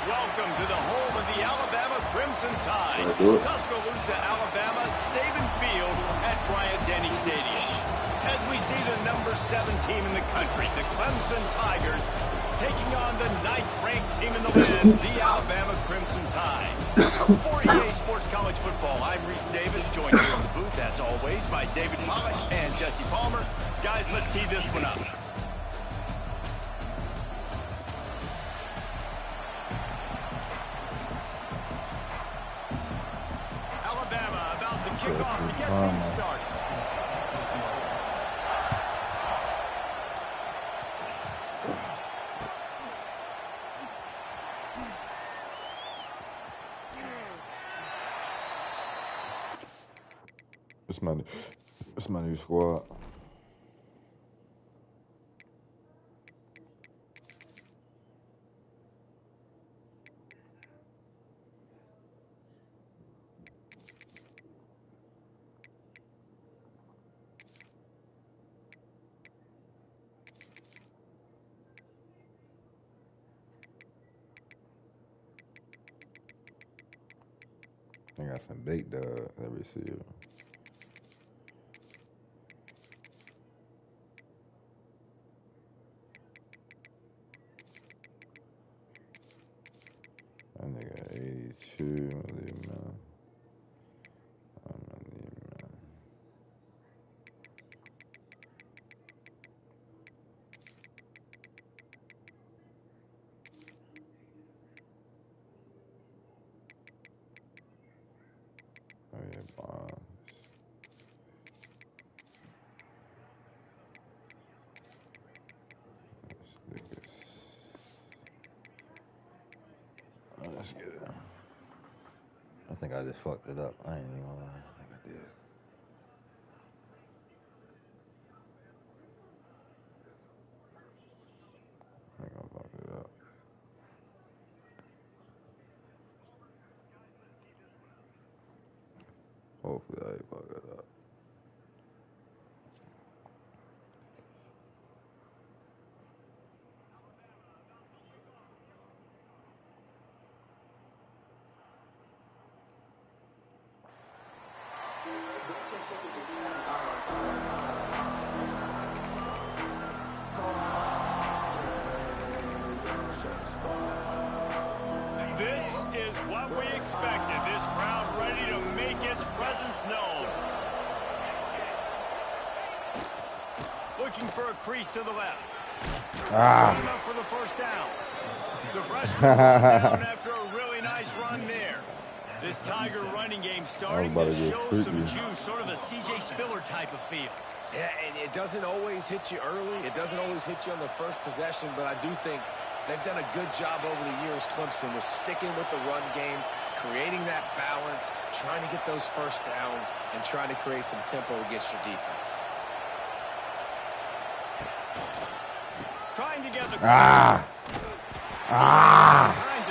Welcome to the home of the Alabama Crimson Tide. Tuscaloosa, Alabama, Saban Field at Bryant-Denny Stadium. As we see the number 7 team in the country, the Clemson Tigers, taking on the 9th-ranked team in the land, the Alabama Crimson Tide. For EA Sports College Football, I'm Reese Davis, joined here in the booth, as always, by David Pollack and Jesse Palmer. Guys, let's tee this one up. Alabama about to kick off to get things started. It's my new squad. I got some big dogs every year. That nigga 82, man. Oh yeah, bonds. Let's get it. I think I just fucked it up. I ain't even gonna lie. I think I did. I ain't gonna fuck it up. Hopefully I ain't fuck it up. This is what we expected. This crowd ready to make its presence known. Looking for a crease to the left. Not enough for the first down. The freshman down after a really nice run there. This Tiger running game starting to show some juice, sort of a C.J. Spiller type of feel. Yeah, and it doesn't always hit you early. It doesn't always hit you on the first possession, but I do think they've done a good job over the years, Clemson, with sticking with the run game, creating that balance, trying to get those first downs, and trying to create some tempo against your defense. Trying to get the kinds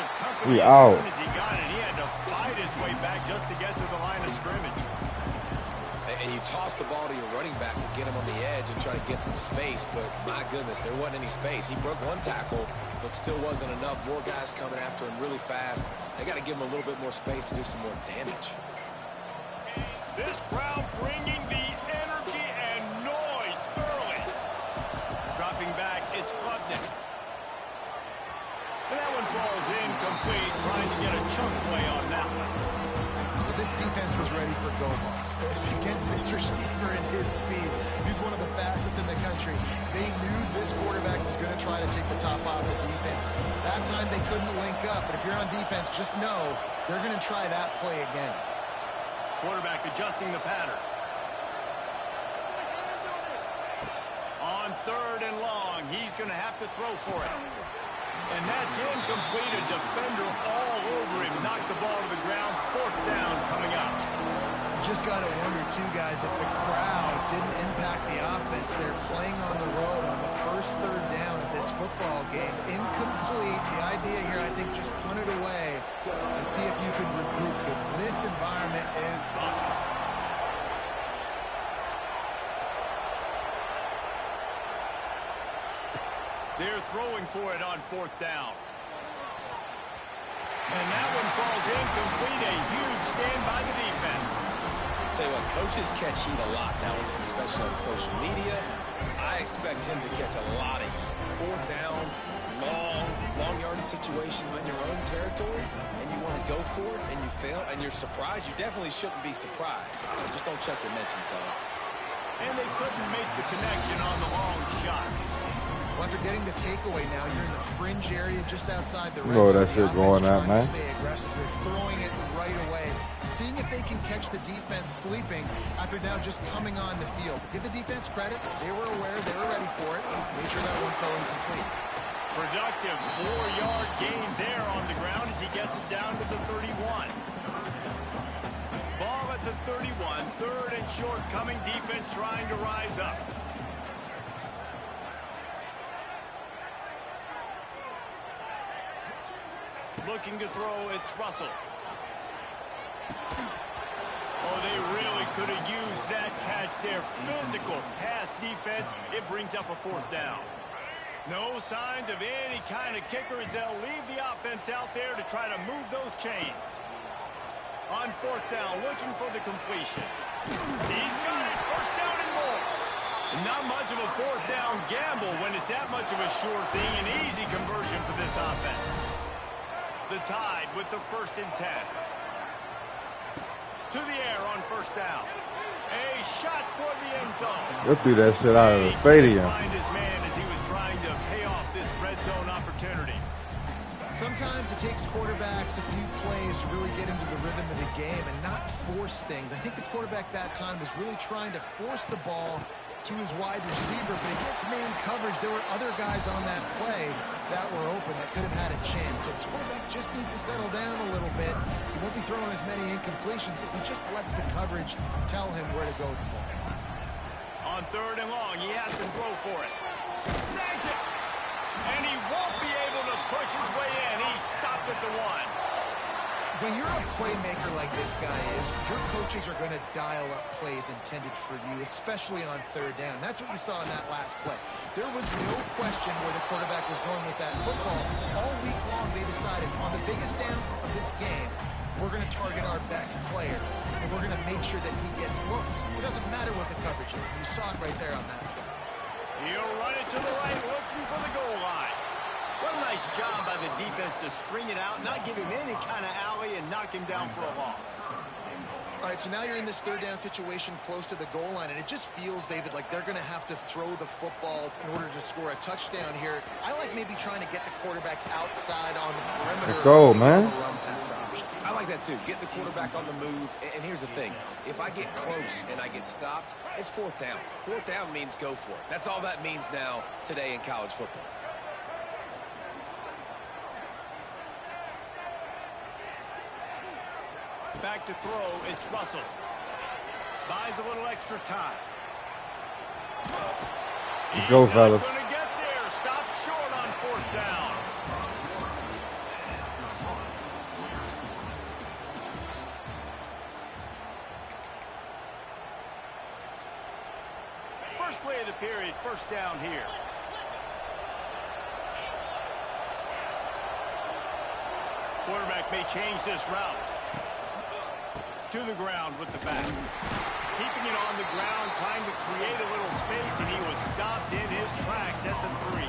of company as soon as he got it. He had to fight his way back just to get to the line of scrimmage. And you toss the ball to your running back to get him on the edge and try to get some space, but my goodness, there wasn't any space. He broke one tackle, but still wasn't enough. More guys coming after him really fast. They got to give him a little bit more space to do some more damage. This crowd bringing the energy and noise early. Dropping back, it's Klubnik. And that one falls incomplete, trying to get a chunk play on that one. This defense was ready for go balls. Against this receiver and his speed, he's one of the fastest in the country. They knew this quarterback was going to try to take the top off the defense. That time they couldn't link up, but if you're on defense, just know they're going to try that play again. Quarterback adjusting the pattern. On 3rd and long, he's going to have to throw for it. And that's incomplete. A defender all over him. Knocked the ball to the ground. 4th down coming up. You just got to wonder, too, guys, if the crowd didn't impact the offense. They're playing on the road on the first 3rd down of this football game. Incomplete. The idea here, I think, just punt it away and see if you can regroup, because this environment is hostile. They're throwing for it on 4th down. And that one falls incomplete. A huge stand by the defense. Tell you what, coaches catch heat a lot nowadays, especially on social media. I expect him to catch a lot of heat. Fourth down, long yardage situation in your own territory, and you want to go for it, and you fail, and you're surprised. You definitely shouldn't be surprised. Just don't check your mentions, dog. And they couldn't make the connection on the long shot. Well, after getting the takeaway now, you're in the fringe area just outside the red Oh, zone. that shit going out, man. Stay aggressive. They're throwing it right away, seeing if they can catch the defense sleeping after now just coming on the field. Give the defense credit. They were aware. They were ready for it. Made sure that one fell incomplete. Productive 4-yard gain there on the ground as he gets it down to the 31. Ball at the 31. Third and short coming. Defense trying to rise up. Looking to throw, it's Russell. Oh, they really could have used that catch there. Physical pass defense. It brings up a fourth down. No signs of any kind of kicker as they'll leave the offense out there to try to move those chains. On fourth down, looking for the completion. He's got it. First down and more. Not much of a fourth down gamble when it's that much of a sure thing. An easy conversion for this offense. The Tide with the 1st and 10. To the air on first down. A shot toward the end zone. They'll do that shit out of the stadium. Find his man as he was trying to pay off this red zone opportunity. Sometimes it takes quarterbacks a few plays to really get into the rhythm of the game and not force things. I think the quarterback that time was really trying to force the ball to his wide receiver, but against man coverage, there were other guys on that play that were open that could have had a chance. So this quarterback just needs to settle down a little bit. He won't be throwing as many incompletions. He just lets the coverage tell him where to go with the ball. On third and long, he has to throw for it. Snags it. And he won't be able to push his way in. He stopped at the 1. When you're a playmaker like this guy is, your coaches are going to dial up plays intended for you, especially on third down. That's what you saw in that last play. There was no question where the quarterback was going with that football. All week long, they decided on the biggest downs of this game, we're going to target our best player, and we're going to make sure that he gets looks. It doesn't matter what the coverage is. You saw it right there on that play. He'll run it to the right, looking for the goal line. What a nice job by the defense to string it out, not give him any kind of alley, and knock him down for a loss. All right, so now you're in this third down situation close to the goal line, and it just feels, David, like they're going to have to throw the football in order to score a touchdown here. I like maybe trying to get the quarterback outside on the perimeter. Let's go, man. Run pass option. I like that too. Get the quarterback on the move. And here's the thing. If I get close and I get stopped, it's fourth down. Fourth down means go for it. That's all that means now today in college football. Back to throw, it's Russell. Buys a little extra time. Let's go, fellas. He's not going to get there. Stop short on fourth down. First play of the period, first down here. Quarterback may change this route. To the ground with the back. Keeping it on the ground, trying to create a little space, and he was stopped in his tracks at the 3.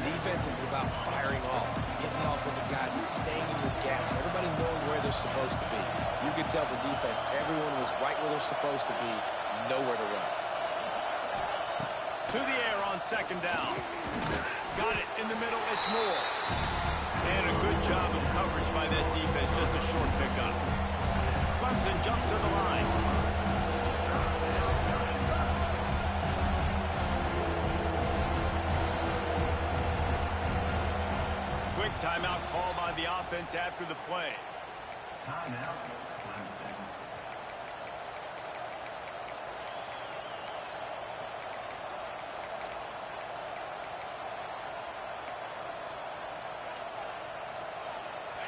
Defense is about firing off, hitting the offensive guys, and staying in your gaps. Everybody knowing where they're supposed to be. You could tell the defense, everyone was right where they're supposed to be, nowhere to run. To the air on second down. Got it in the middle, it's Moore. And a good job of coverage by that defense, just a short pickup. Clemson jumps to the line. Quick timeout call by the offense after the play. Timeout, Clemson.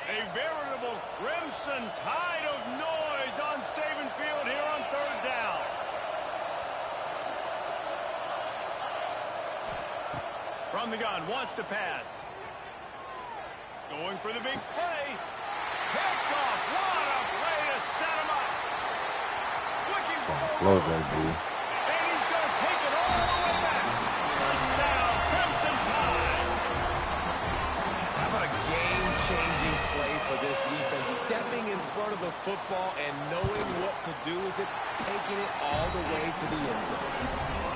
A veritable crimson tide of noise on Saban Field here on third down. From the gun, wants to pass. Going Going for the big play. Picked off. What a play to set him up. Looking for more Close room. that, dude. And he's going to take it all the way back. Touchdown, Crimson Tide. How about a game-changing play for this defense? Stepping in front of the football and knowing what to do with it, taking it all the way to the end zone.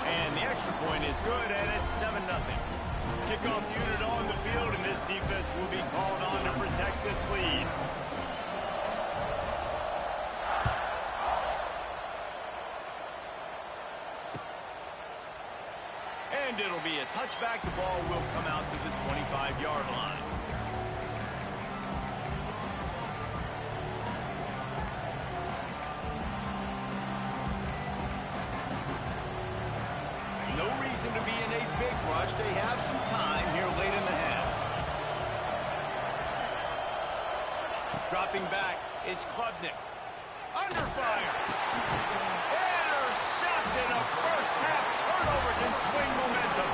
And the extra point is good, and it's 7-0. Kickoff unit on the field, and this defense will be called on to protect this lead. And it'll be a touchback. The ball will come out to the 25-yard line. No reason to be in a big rush. They have some time here late in the half. Dropping back, it's Klubnik. Under fire. Intercepted. A first half turnover can swing momentum.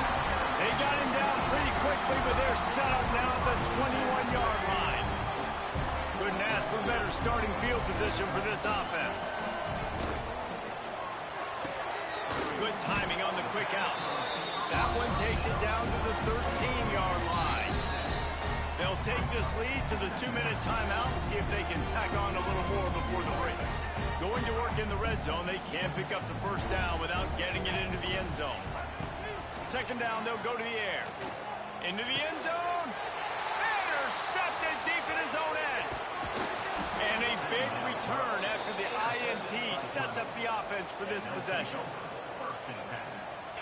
They got him down pretty quickly, but they're set up now at the 21-yard line. Couldn't ask for better starting field position for this offense. Good timing on the quick out. That one takes it down to the 13-yard line. They'll take this lead to the 2-minute timeout and see if they can tack on a little more before the break. Going to work in the red zone, they can't pick up the first down without getting it into the end zone. Second down, they'll go to the air. Into the end zone. Intercepted deep in his own end. And a big return after the INT sets up the offense for this possession.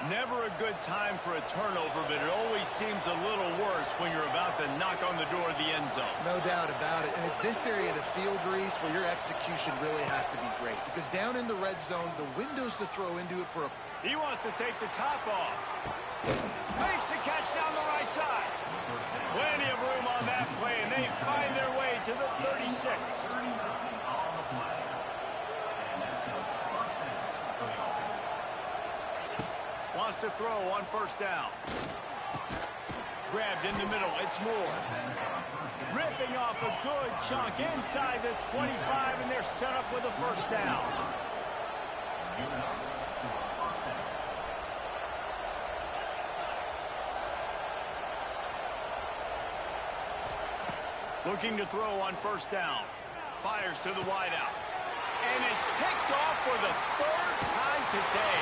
Never a good time for a turnover, but it always seems a little worse when you're about to knock on the door of the end zone. No doubt about it. And it's this area of the field, Reese, where your execution really has to be great. Because down in the red zone, the windows to throw into it for a... He wants to take the top off. Makes the catch down the right side. Plenty of room on that play, and they find their way to the 36. Wants to throw on first down. Grabbed in the middle. It's Moore. Ripping off a good chunk inside the 25, and they're set up with a first down. Looking to throw on first down. Fires to the wideout. And it's picked off for the third time today.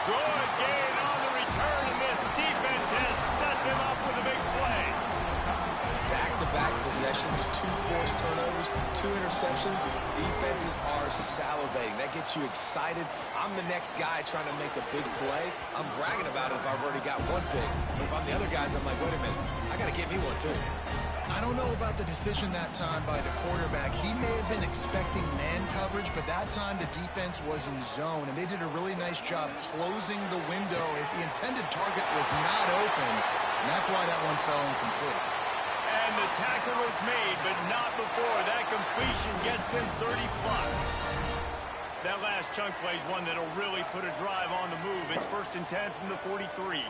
Good gain on the return, and this defense has set them up with a big play. Back-to-back possessions, 2 forced turnovers, 2 interceptions. Defenses are salivating. That gets you excited. I'm the next guy trying to make a big play. I'm bragging about it if I've already got one big. But if I'm the other guys, I'm like, wait a minute, I got to get me one too. I don't know about the decision that time by the quarterback. He may have been expecting man coverage, but that time the defense was in zone, and they did a really nice job closing the window. If the intended target was not open, and that's why that one fell incomplete. And the tackle was made, but not before. That completion gets them 30-plus. That last chunk play is one that'll really put a drive on the move. It's 1st and 10 from the 43.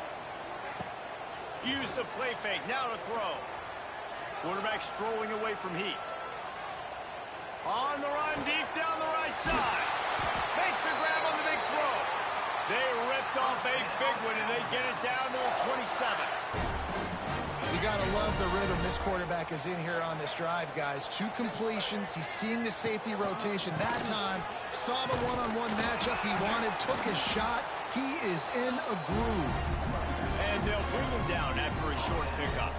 Use the play fake. Now to throw. Quarterback strolling away from Heat. On the run, deep down the right side. Makes the grab on the big throw. They ripped off a big one, and they get it down to the 27. You got to love the rhythm this quarterback is in here on this drive, guys. 2 completions. He's seeing the safety rotation that time. Saw the one-on-one matchup he wanted, took his shot. He is in a groove. And they'll bring him down after a short pickup.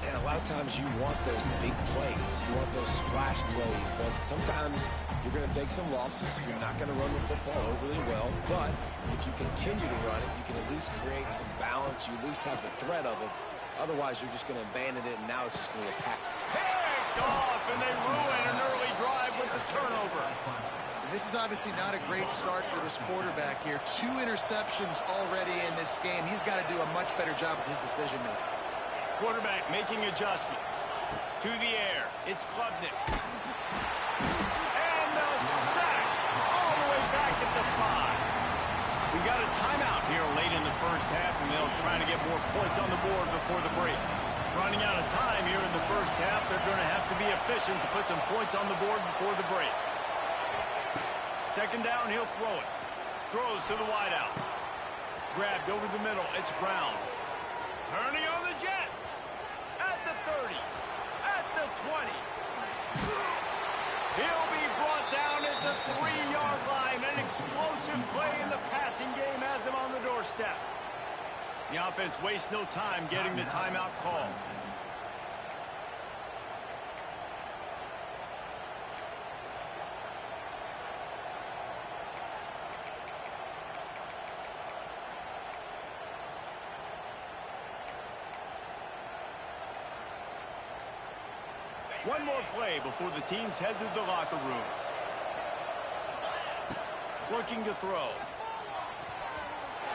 And a lot of times you want those big plays. You want those splash plays. But sometimes you're going to take some losses. You're not going to run the football overly well. But if you continue to run it, you can at least create some balance. You at least have the threat of it. Otherwise, you're just going to abandon it, and now it's just going to be a pack. Picked off, and they ruin an early drive with the turnover. And this is obviously not a great start for this quarterback here. 2 interceptions already in this game. He's got to do a much better job with his decision-making. Quarterback making adjustments. To the air. It's Klubnik. And the sack. All the way back at the 5. We got a timeout here late in the first half, and they'll try to get more points on the board before the break. Running out of time sufficient to put some points on the board before the break. Second down, he'll throw it. Throws to the wideout. Grabbed over the middle. It's Brown. Turning on the Jets. At the 30. At the 20. He'll be brought down at the 3-yard line. An explosive play in the passing game has him on the doorstep. The offense wastes no time getting the timeout call. One more play before the teams head to the locker rooms. Looking to throw.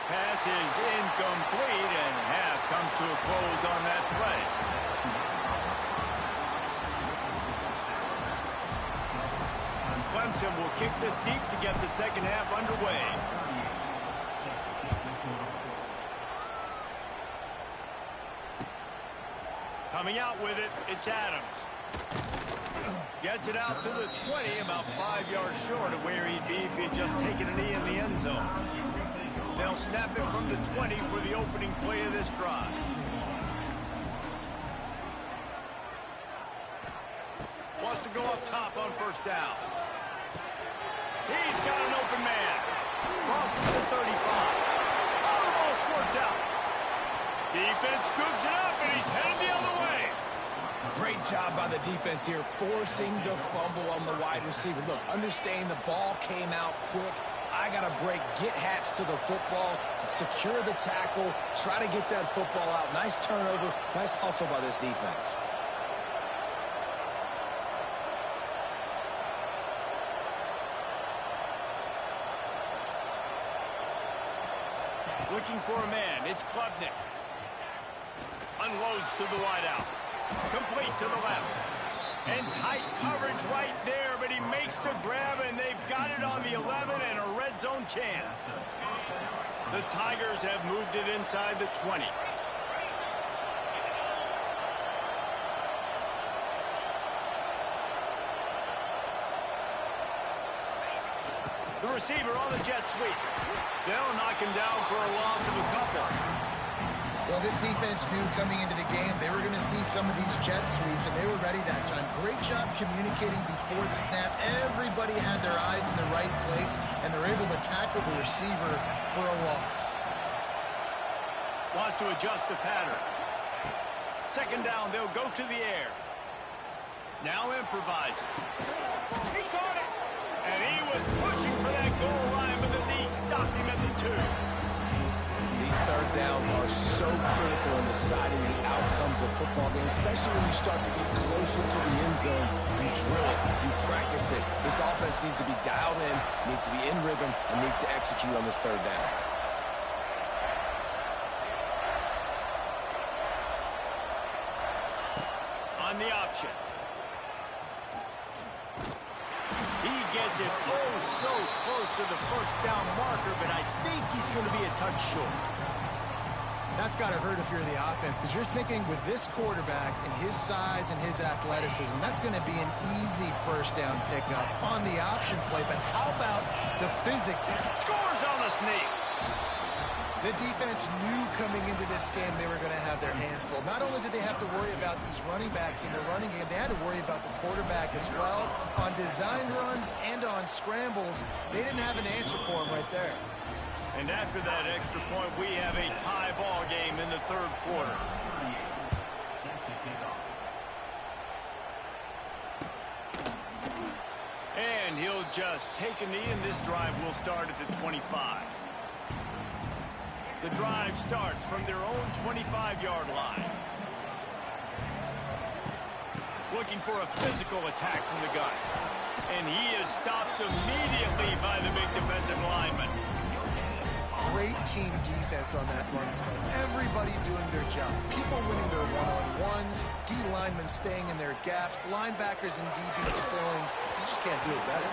Pass is incomplete, and half comes to a close on that play. Clemson will kick this deep to get the second half underway. Coming out with it, it's Adams. Gets it out to the 20, about 5 yards short of where he'd be if he had just taken a knee in the end zone. They'll snap it from the 20 for the opening play of this drive. Wants to go up top on first down. He's got an open man. Crosses the 35. Oh, the ball squirts out. Defense scoops it up, and he's headed the other way. Great job by the defense here, forcing the fumble on the wide receiver. Look, understanding the ball came out quick. I got to break, get hats to the football, secure the tackle, try to get that football out. Nice turnover, nice hustle by this defense. Looking for a man, it's Klubnik. Unloads to the wideout. Complete to the left. And tight coverage right there, but he makes the grab, and they've got it on the 11 and a red zone chance. The Tigers have moved it inside the 20. The receiver on the jet sweep. They'll knock him down for a loss of a couple. Well, this defense knew coming into the game they were going to see some of these jet sweeps, and they were ready that time. Great job communicating before the snap. Everybody had their eyes in the right place, and they're able to tackle the receiver for a loss. Wants to adjust the pattern. Second down, they'll go to the air. Now improvising. He caught it! And he was pushing for that goal line, but the knee stopped him at the 2. These third downs are so critical in deciding the outcomes of football games, especially when you start to get closer to the end zone. You drill it, you practice it. This offense needs to be dialed in, needs to be in rhythm, and needs to execute on this third down. On the option. He gets it so close to the first down marker, but I think he's going to be a touch short. That's got to hurt if you're the offense, because you're thinking with this quarterback and his size and his athleticism, that's going to be an easy first down pickup on the option play. But how about the physics? Scores on the sneak. The defense knew coming into this game they were going to have their hands full. Not only did they have to worry about these running backs in the running game, they had to worry about the quarterback as well. On design runs and on scrambles, they didn't have an answer for him right there. And after that extra point, we have a tie ball game in the third quarter. And he'll just take a knee, and this drive will start at the 25. The drive starts from their own 25-yard line. Looking for a physical attack from the gun. And he is stopped immediately by the big defensive lineman. Great team defense on that run play. Everybody doing their job. People winning their one-on-ones, D linemen staying in their gaps, linebackers and DBs filling. You just can't do it better.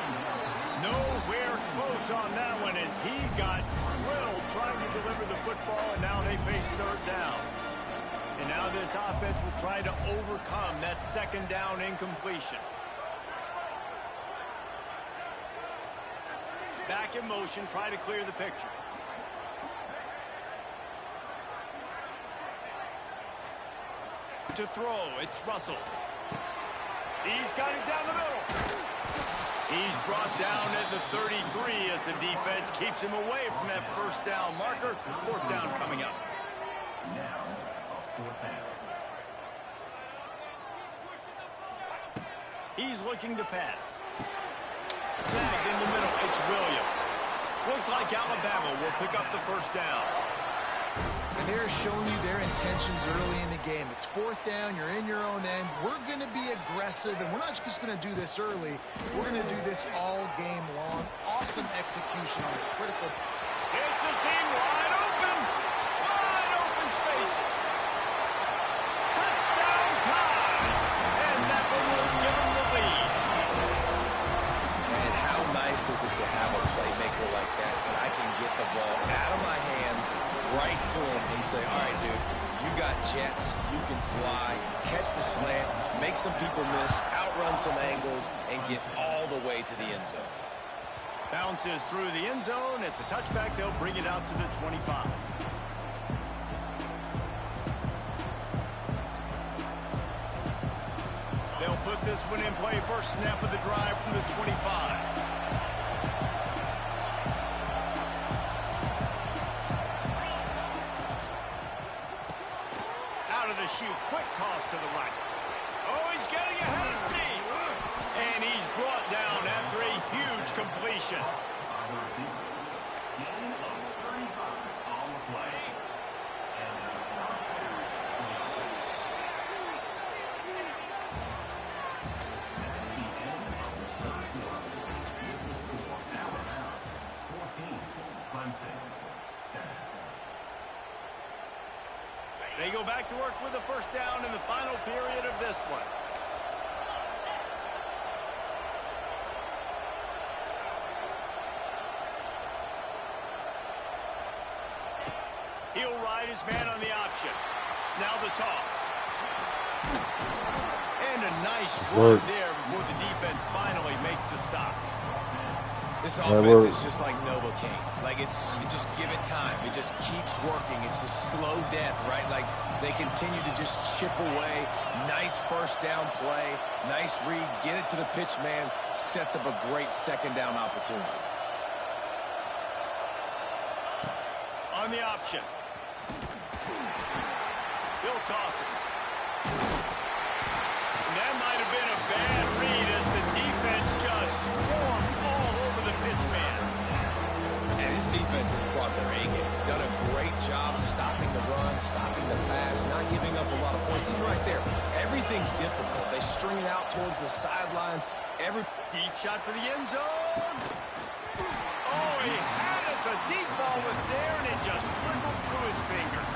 Nowhere close on that one as he got drilled trying to deliver the football, and now they face third down. And now this offense will try to overcome that second down incompletion. Back in motion, try to clear the picture. To throw, it's Russell. He's got it down the middle. He's brought down at the 33 as the defense keeps him away from that first down marker. Fourth down coming up. Now, fourth down. He's looking to pass. Snagged in the middle, it's Williams. Looks like Alabama will pick up the first down. And they're showing you their intentions early in the game. It's fourth down. You're in your own end. We're going to be aggressive, and we're not just going to do this early. We're going to do this all game long. Awesome execution on a critical. It's a seam wide open. Wide open spaces. Touchdown time. And that one will give them the lead. And how nice is it to have a playmaker like that I can get the ball out of my hands right to him and say, all right, dude, you got jets, you can fly, catch the slant, make some people miss, outrun some angles, and get all the way to the end zone. Bounces through the end zone. It's a touchback. They'll bring it out to the 25. They'll put this one in play. First snap of the drive from the 25. Shoot, quick toss to the right. Oh, he's getting ahead of steam. And he's brought down after a huge completion. Gain of 35 on the play. And a first down. At the end of the third quarter, this is for Alabama 14, Clemson 7. They go back to work with a first down in the final period of this one. He'll ride his man on the option. Now the toss. And a nice run there before the defense finally makes the stop. This offense is just like Novocaine. Like, you just give it time. It just keeps working. It's a slow death, right? Like, they continue to just chip away. Nice first down play. Nice read. Get it to the pitch man. Sets up a great second down opportunity. On the option. He'll toss it. And that might have been a bad read as the defense just swarms all over the pitch man. And his defense has brought their A game. Done a great job stopping the run, stopping the pass, not giving up a lot of points. He's right there. Everything's difficult. They string it out towards the sidelines. Deep shot for the end zone. Oh, he had it. The deep ball was there, and it just trickled through his fingers.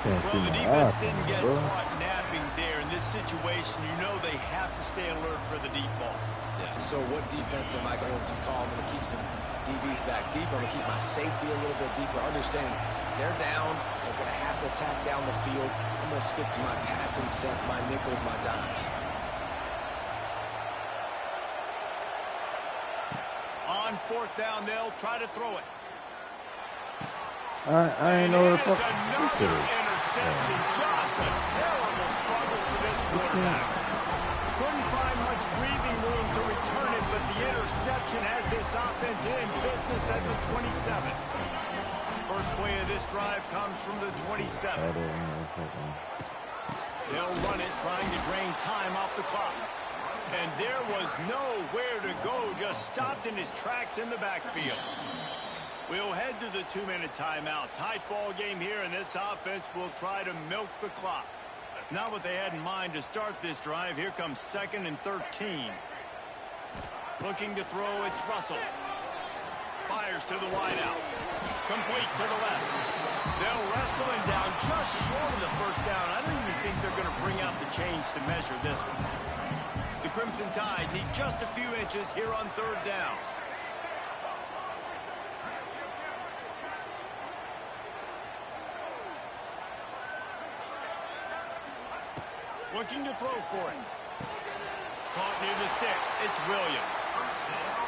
Well, the defense didn't get caught napping there. In this situation, you know they have to stay alert for the deep ball. Yeah, so what defense am I going to call? I'm going to keep some DBs back deeper. I'm going to keep my safety a little bit deeper, understanding they're down. They're going to have to attack down the field. I'm going to stick to my passing sets, my nickels, my dimes. On fourth down, they'll try to throw it. I ain't know what the fuck Another interception. Just a terrible struggle for this quarterback. Couldn't find much breathing room to return it, but the interception has this offense in business at the 27. First play of this drive comes from the 27. They'll run it, trying to drain time off the clock. And there was nowhere to go, just stopped in his tracks in the backfield. We'll head to the 2-minute timeout. Tight ball game here, and this offense will try to milk the clock. Not what they had in mind to start this drive. Here comes 2nd and 13. Looking to throw, it's Russell. Fires to the wideout. Complete to the left. They'll wrestle him down just short of the first down. I don't even think they're going to bring out the chains to measure this one. The Crimson Tide need just a few inches here on third down. Looking to throw for it. Caught near the sticks. It's Williams.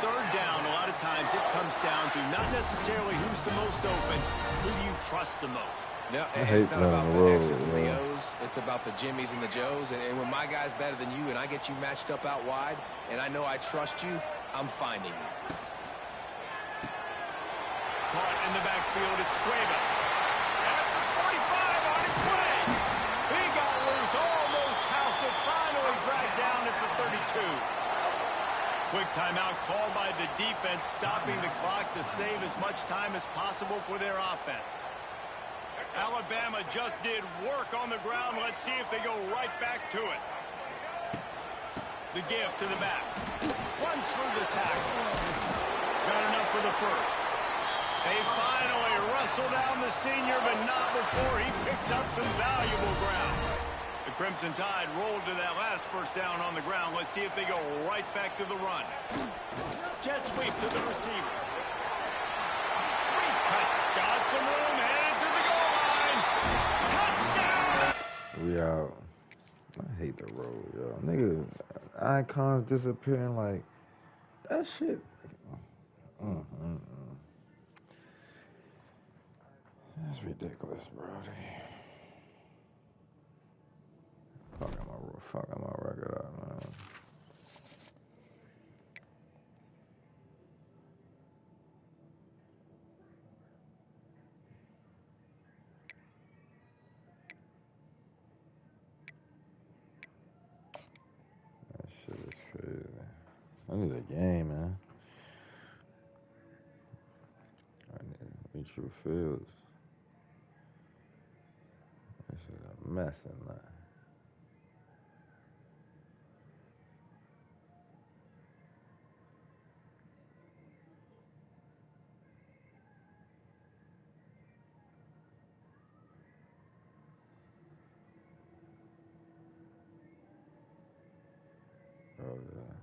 Third down, a lot of times it comes down to not necessarily who's the most open, who do you trust the most? No, it's not about the X's and the O's. It's about the Jimmies and the Joes. And when my guy's better than you and I get you matched up out wide and I know I trust you, I'm finding you. Caught in the backfield, it's Cuevas. At the 45 on its way. He got loose, almost housed it, finally dragged down at the 32. Quick timeout called by the defense, stopping the clock to save as much time as possible for their offense. Alabama just did work on the ground. Let's see if they go right back to it. The give to the back. Runs through the tackle. Got enough for the first. They finally wrestle down the senior, but not before he picks up some valuable ground. The Crimson Tide rolled to that last first down on the ground. Let's see if they go right back to the run. Jet sweep to the receiver. Sweep cut. Got some room. Headed to the goal line. Touchdown! We out. I hate the road, yo. Nigga, icons disappearing like that shit. That's ridiculous, bro. Fucking my record up, man. That shit is crazy. I need a game, man. I need true fields. This is a mess in there. Oh, yeah.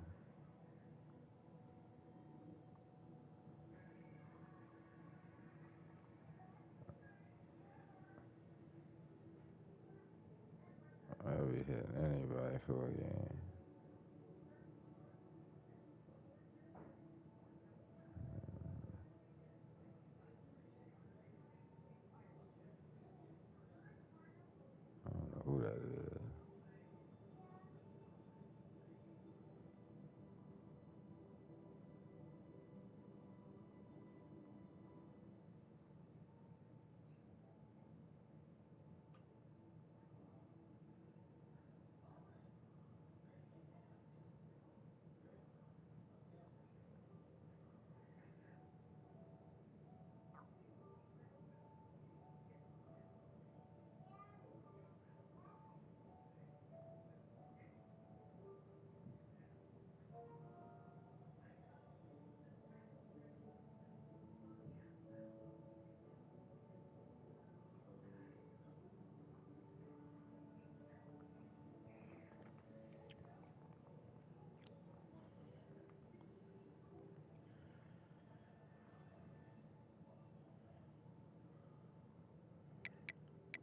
I'll be hitting anybody for a game. I don't know who that is.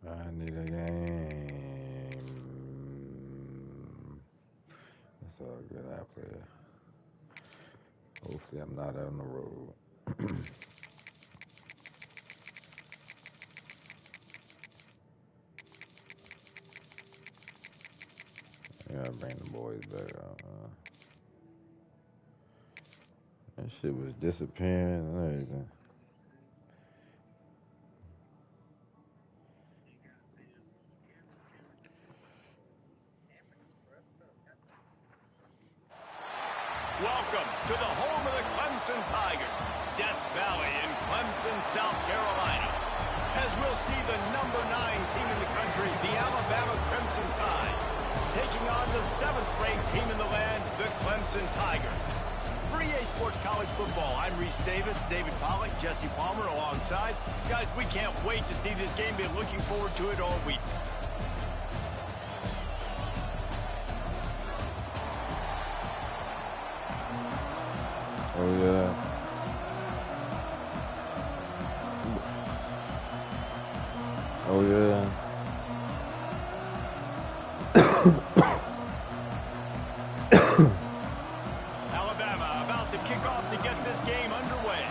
I need a game. That's all good. I play. Hopefully, I'm not on the road. Yeah, bring the boys back. That shit was disappearing and everything. Welcome to the home of the Clemson Tigers, Death Valley in Clemson, South Carolina. As we'll see the number 9 team in the country, the Alabama Crimson Tide, taking on the 7th-ranked team in the land, the Clemson Tigers. For EA Sports College Football, I'm Reese Davis, David Pollack, Jesse Palmer alongside. Guys, we can't wait to see this game. Been looking forward to it all week. Oh, yeah. Oh, yeah. Alabama about to kick off to get this game underway.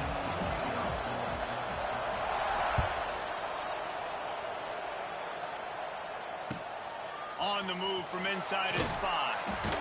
On the move from inside his 5.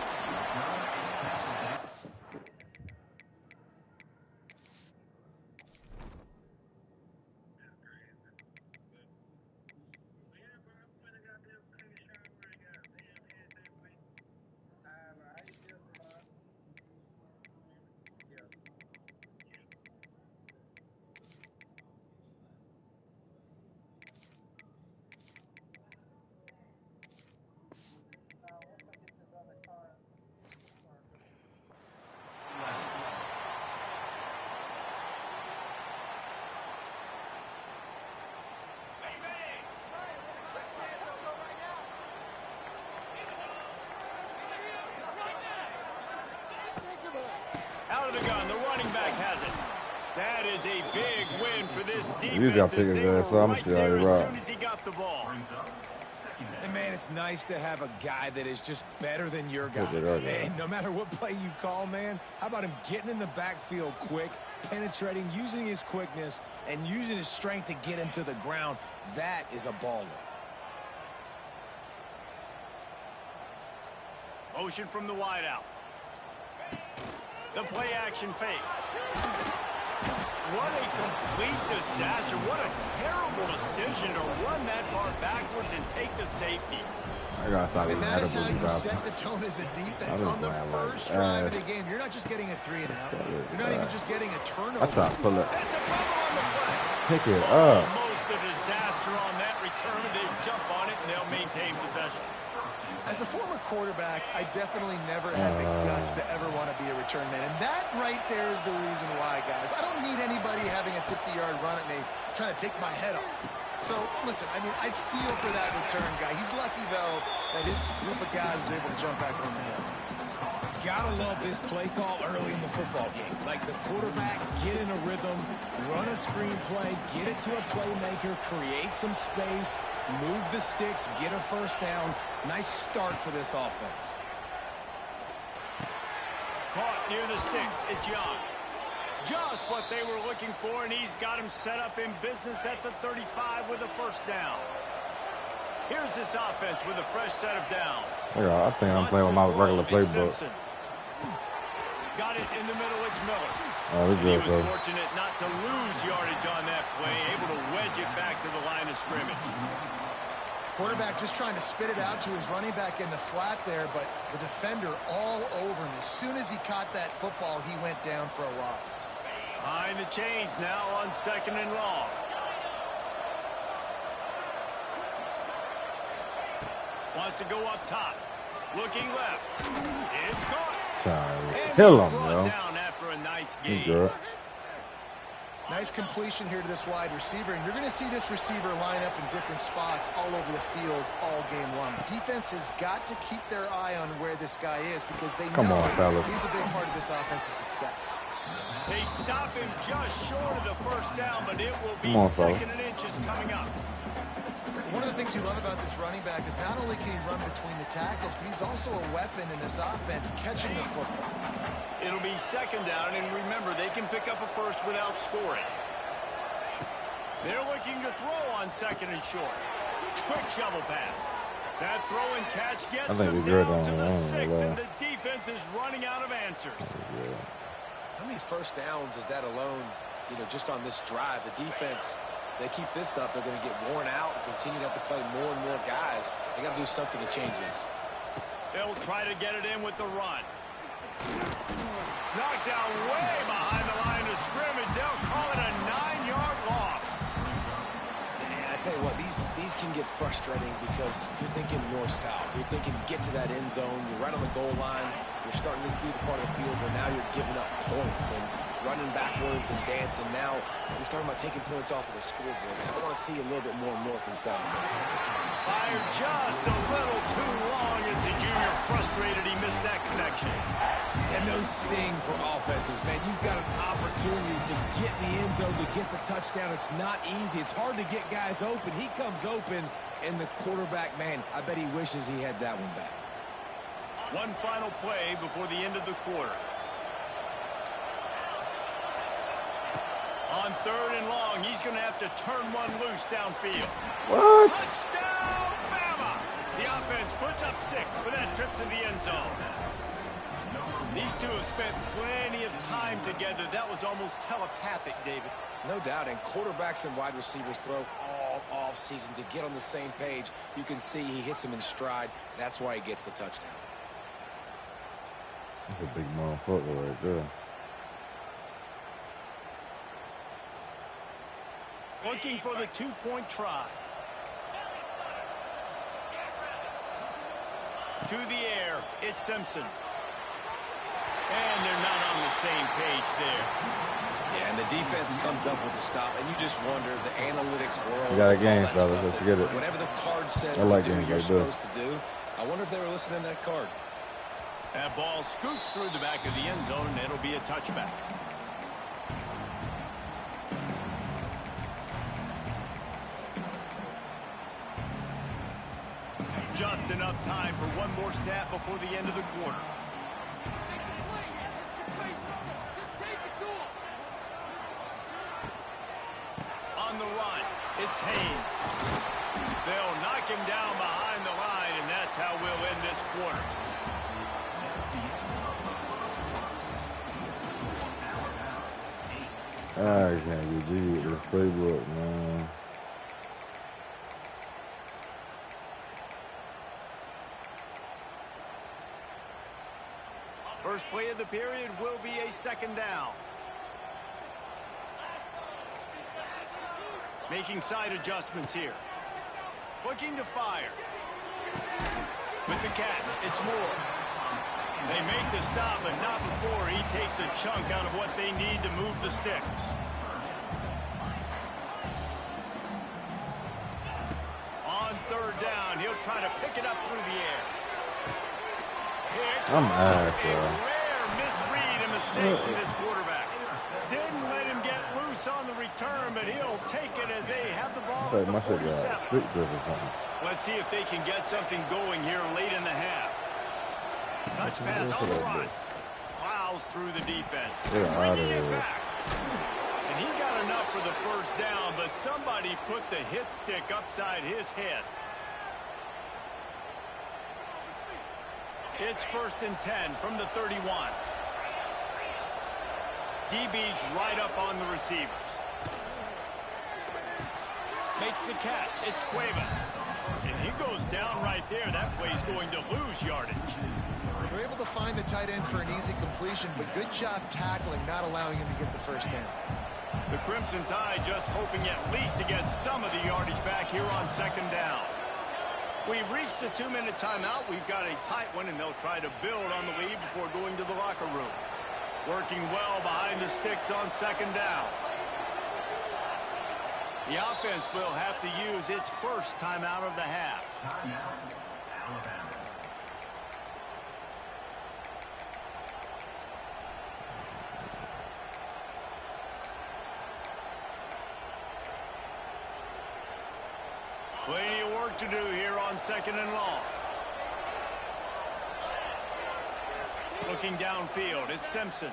Out of the gun, the running back has it. That is a big win for this defense. You got to pick his ass up. I'm right see how there he as rock. soon as he got the ball. And man, it's nice to have a guy that is just better than your guys. And no matter what play you call, man, how about him getting in the backfield quick, penetrating, using his quickness, and using his strength to get him to the ground? That is a baller. Motion from the wideout. The play action fake. What a complete disaster. What a terrible decision to run that far backwards and take the safety. I gotta stop And eating that is how edibles you about set the tone as a defense I'm on the playing first like drive of ass. the game. You're not just getting a 3 and out. You're not even just getting a I turnover. try to pull it. That's a fumble on the play. Pick it up. Almost a disaster on that return. They jump on it and they'll maintain possession. As a former quarterback, I definitely never had the guts to ever want to be a return man. And that right there is the reason why, guys. I don't need anybody having a 50-yard run at me trying to take my head off. So, listen, I mean, I feel for that return guy. He's lucky, though, that his group of guys was able to jump back on the hill. Gotta love this play call early in the football game. Like the quarterback, get in a rhythm, run a screen play, get it to a playmaker, create some space, move the sticks, get a first down. Nice start for this offense. Caught near the sticks. It's Young. Just what they were looking for, and he's got him set up in business at the 35 with a first down. Here's this offense with a fresh set of downs. I think I'm playing with my regular playbook. Got it in the middle. It's Miller. Oh, And he was fortunate not to lose yardage on that play, able to wedge it back to the line of scrimmage. Quarterback just trying to spit it out to his running back in the flat there, but the defender all over him. As soon as he caught that football, he went down for a loss. Behind the chains now on 2nd and long. Wants to go up top. Looking left. It's caught. Kill him, brought bro. down after a nice He's game. good. Nice completion here to this wide receiver, and you're going to see this receiver line up in different spots all over the field all game long. Defense has got to keep their eye on where this guy is because they know he's a big part of this offensive success. They stop him just short of the first down, but it will be 2nd and inches coming up. One of the things you love about this running back is not only can he run between the tackles, but he's also a weapon in this offense catching the football. It'll be 2nd down, and remember, they can pick up a first without scoring. They're looking to throw on 2nd and short. Quick shovel pass. That throw and catch gets them down to the 6, and the defense is running out of answers. How many first downs is that alone, just on this drive? The defense, they keep this up, they're going to get worn out and continue to have to play more and more guys. They got to do something to change this. They'll try to get it in with the run. Knocked down way behind the line of scrimmage. They'll call it a 9-yard loss. Man, I tell you what, these can get frustrating because you're thinking north-south. You're thinking get to that end zone. You're right on the goal line. You're starting this be the part of the field where now you're giving up points and running backwards and dancing. Now we're starting about taking points off of the scoreboard. So I want to see a little bit more north and south. Fired just a little too long as the junior frustrated. He missed that connection. And those sting for offenses, man. You've got an opportunity to get in the end zone, to get the touchdown. It's not easy. It's hard to get guys open. He comes open, and the quarterback, man, I bet he wishes he had that one back. One final play before the end of the quarter. On 3rd and long, he's going to have to turn one loose downfield. What? Touchdown, Bama! The offense puts up 6 for that trip to the end zone. These two have spent plenty of time together. That was almost telepathic, David. No doubt, and quarterbacks and wide receivers throw all off-season to get on the same page. You can see he hits him in stride. That's why he gets the touchdown. That's a big motherfucker right there. Looking for the 2-point try. To the air, it's Simpson. And they're not on the same page there. Yeah, and the defense comes up with the stop, and you just wonder, the analytics world. We got a game, fellas. Let's get it. Whatever the card says I like to do, games you're like this. supposed to do. I wonder if they were listening to that card. That ball scoots through the back of the end zone, and it'll be a touchback. Just enough time for one more snap before the end of the quarter. On the run, it's Haynes. They'll knock him down behind the line, and that's how we'll end this quarter. I can't get G with this playbook, man. First play of the period will be a 2nd down. Making side adjustments here. Looking to fire. With the catch, it's Moore. They make the stop, but not before he takes a chunk out of what they need to move the sticks. On 3rd down, he'll try to pick it up through the air. I'm ass, a rare misread and mistake from this quarterback. Didn't let him get loose on the return, but he'll take it as they have the ball at the 47. Let's see if they can get something going here late in the half. Touch pass on the run. Plows through the defense. Bringing it back. And he got enough for the 1st down, but somebody put the hit stick upside his head. It's 1st and 10 from the 31. DB's right up on the receivers. Makes the catch. It's Cuevas. And he goes down right there. That play's going to lose yardage. They're able to find the tight end for an easy completion, but good job tackling, not allowing him to get the 1st down. The Crimson Tide just hoping at least to get some of the yardage back here on 2nd down. We've reached the 2-minute timeout. We've got a tight one, and they'll try to build on the lead before going to the locker room. Working well behind the sticks on 2nd down. The offense will have to use its 1st timeout of the half. Timeout, Alabama. Plenty of work to do here on 2nd and long. Looking downfield, it's Simpson.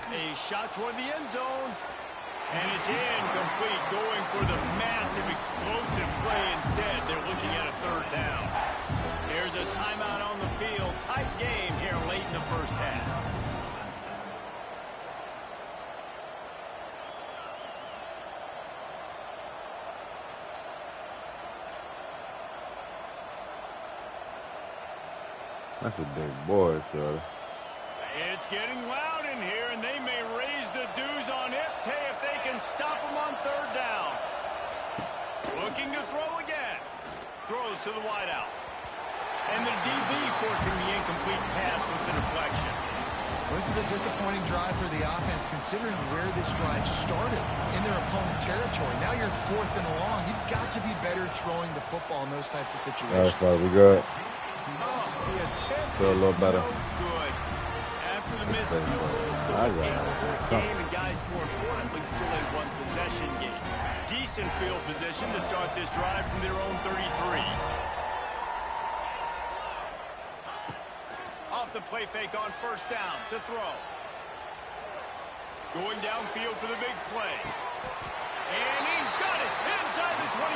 A shot toward the end zone. And it's incomplete, going for the massive explosive play instead. They're looking at a 3rd down. There's a timeout on the field. Tight game here late in the 1st half. That's a big boy, shorty. It's getting loud in here, and they may raise the dues on Ncaa if they can stop him on 3rd down. Looking to throw again. Throws to the wideout. And the DB forcing the incomplete pass with the deflection. This is a disappointing drive for the offense, considering where this drive started, in their opponent territory. Now you're 4th and long. You've got to be better throwing the football in those types of situations. That's probably good. Oh, the attempt Feel a little better. no good. After the missed field goal, still a 8-point game, and guys, more importantly, still a 1-possession game. Decent field position to start this drive from their own 33. Off the play fake on first down to throw. Going downfield for the big play. And he's got it inside the 25.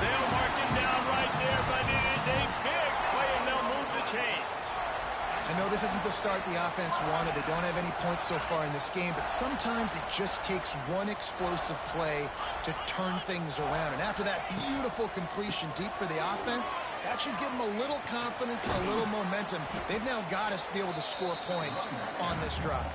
They'll mark him down right there, but it is a big play, and they'll move the chains. I know this isn't the start the offense wanted. They don't have any points so far in this game, but sometimes it just takes one explosive play to turn things around. And after that beautiful completion deep for the offense, that should give them a little confidence, a little momentum. They've now got us to be able to score points on this drive.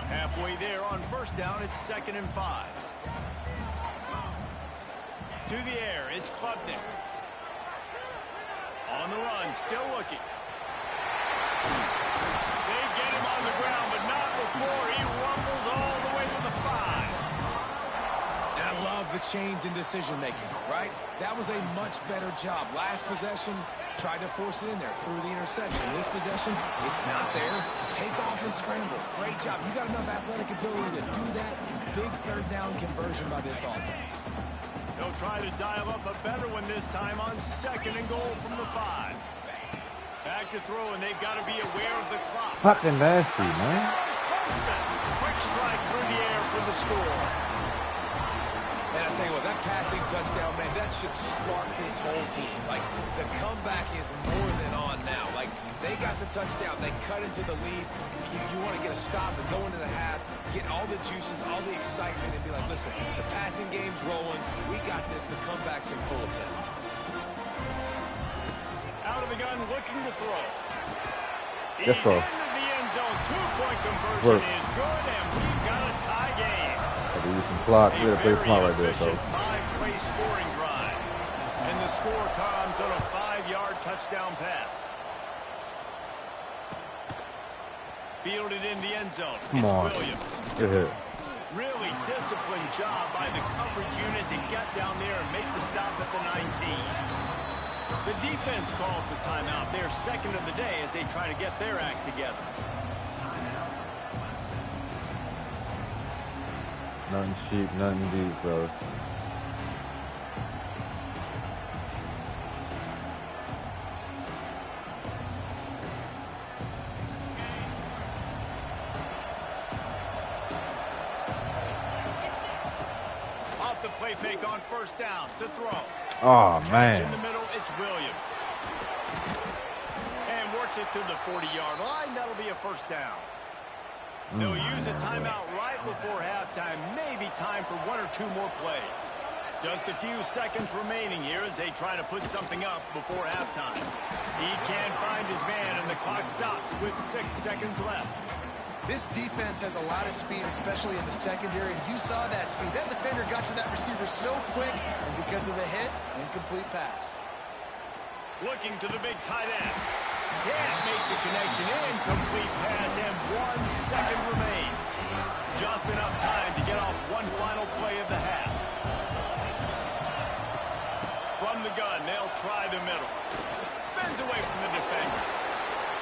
Halfway there on first down, it's 2nd and 5. To the air, it's Klubnik. On the run, still looking. They get him on the ground, but not before he rumbles all the way to the 5. And I love the change in decision-making, right? That was a much better job. Last possession, tried to force it in there through the interception. This possession, it's not there. Take off and scramble. Great job. You got enough athletic ability to do that. Big third down conversion by this offense. They'll try to dial up a better one this time on 2nd and goal from the 5. Back to throw, and they've got to be aware of the clock. Fucking nasty, man. Quick strike through the air for the score. And I tell you what, that passing touchdown, man, that should spark this whole team. Like, the comeback is more than on now. Like, they got the touchdown. They cut into the lead. You want to get a stop and go into the half, get all the juices, all the excitement, and be like, listen, the passing game's rolling. We got this. The comeback's in full effect. Out of the gun, looking to throw. Let's go. Into the end zone. 2-point conversion is good, and we've got a tie game. Use some clock. We gotta play smart right there, so. 5-play scoring drive. And the score comes on a 5-yard touchdown pass. Fielded in the end zone. Come on. Williams. Good hit. Really disciplined job by the coverage unit to get down there and make the stop at the 19. The defense calls the timeout. They're 2nd of the day as they try to get their act together. Nothing cheap, nothing deep, bro. Off the play fake on first down to throw. Oh, man. In the middle, it's Williams. And works it to the 40-yard line. That'll be a first down. They'll use a timeout right before halftime. Maybe time for 1 or 2 more plays. Just a few seconds remaining here as they try to put something up before halftime. He can't find his man, and the clock stops with 6 seconds left. This defense has a lot of speed, especially in the secondary, and you saw that speed. That defender got to that receiver so quick, and because of the hit, incomplete pass. Looking to the big tight end. Can't make the connection. Incomplete pass, and 1 second remains. Just enough time to get off one final play of the half. From the gun, they'll try the middle. Spins away from the defender.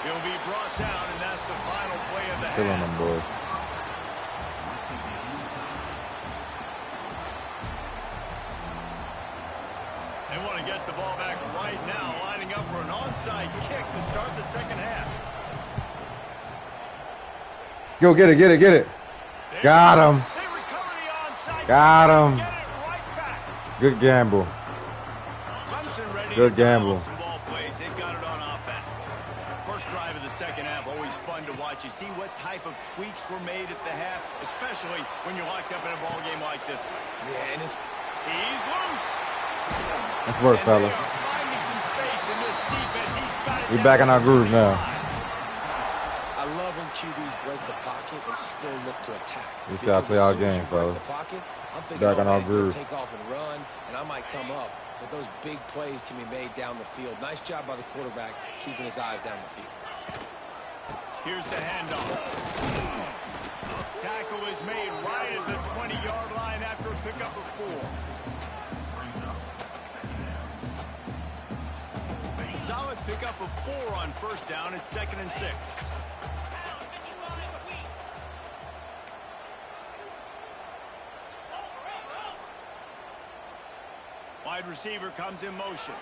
He'll be brought down, and that's the final play of the half. Killing them, boys. They want to get the ball back right now, lining up for an onside kick to start the second half. Go, get it, get it, get it. Got him. They recover the onside. Got him. Get it right back. Good gamble. Clemson ready Good to gamble. develop some ball plays. They've got it on offense. First drive of the second half, always fun to watch. You see what type of tweaks were made at the half, especially when you're locked up in a ball game like this one. Yeah, and it's... He's loose. That's work, And fellas. they are finding some space in this defense. He's got it We down back in our to groove now. 25. I love when QBs break the pocket. They still look to attack. We gotta play our game, fellas. fellas. I'm thinking, Back on our he's gonna groove. take off and run, and I might come up. But those big plays can be made down the field. Nice job by the quarterback keeping his eyes down the field. Here's the handoff. Tackle is made right at the 20-yard line after a pickup of 4. Solid pickup of 4 on first down. It's 2nd and 6. Wide receiver comes in motion.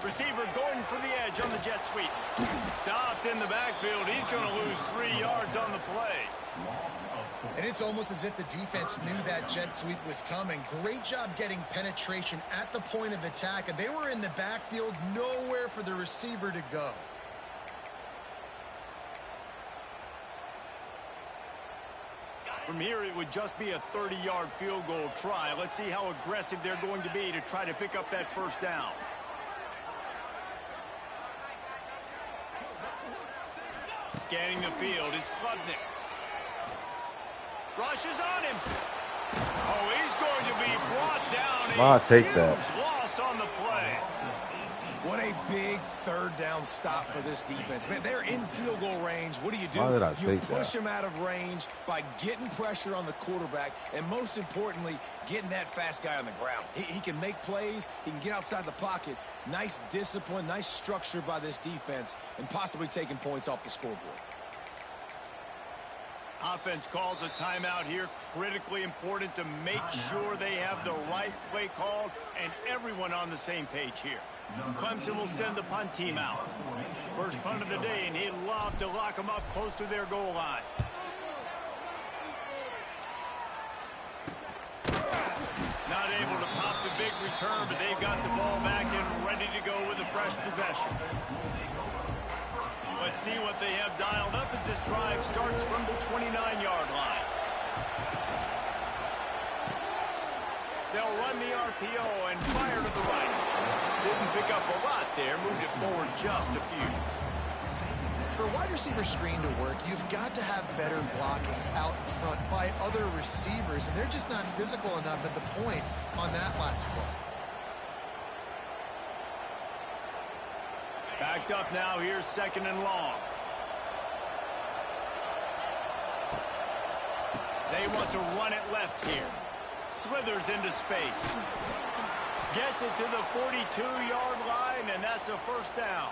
Receiver going for the edge on the jet sweep. Stopped in the backfield. He's going to lose 3 yards on the play. And it's almost as if the defense knew that jet sweep was coming. Great job getting penetration at the point of attack, and they were in the backfield, nowhere for the receiver to go. From here, it would just be a 30-yard field goal try. Let's see how aggressive they're going to be to try to pick up that first down. Scanning the field, it's Klubnik. Rushes on him. Oh, he's going to be brought down. I'll take that. Huge loss on the play. What a big third down stop for this defense. Man, they're in field goal range. What do? Why did I You take push that? them out of range by getting pressure on the quarterback and, most importantly, getting that fast guy on the ground. He can make plays. He can get outside the pocket. Nice discipline, nice structure by this defense, and possibly taking points off the scoreboard. Offense calls a timeout here. Critically important to make sure they have the right play called and everyone on the same page here. Clemson will send the punt team out. First punt of the day, and he'd love to lock them up close to their goal line. Not able to pop the big return, but they've got the ball back and ready to go with a fresh possession. Let's see what they have dialed up as this drive starts from the 29-yard line. They'll run the RPO and fire to the right. Didn't pick up a lot there, moved it forward just a few. For a wide receiver screen to work, you've got to have better blocking out in front by other receivers, and they're just not physical enough at the point on that last play. Backed up now, here's second and long. They want to run it left here. Slithers into space. Gets it to the 42-yard line, and that's a first down.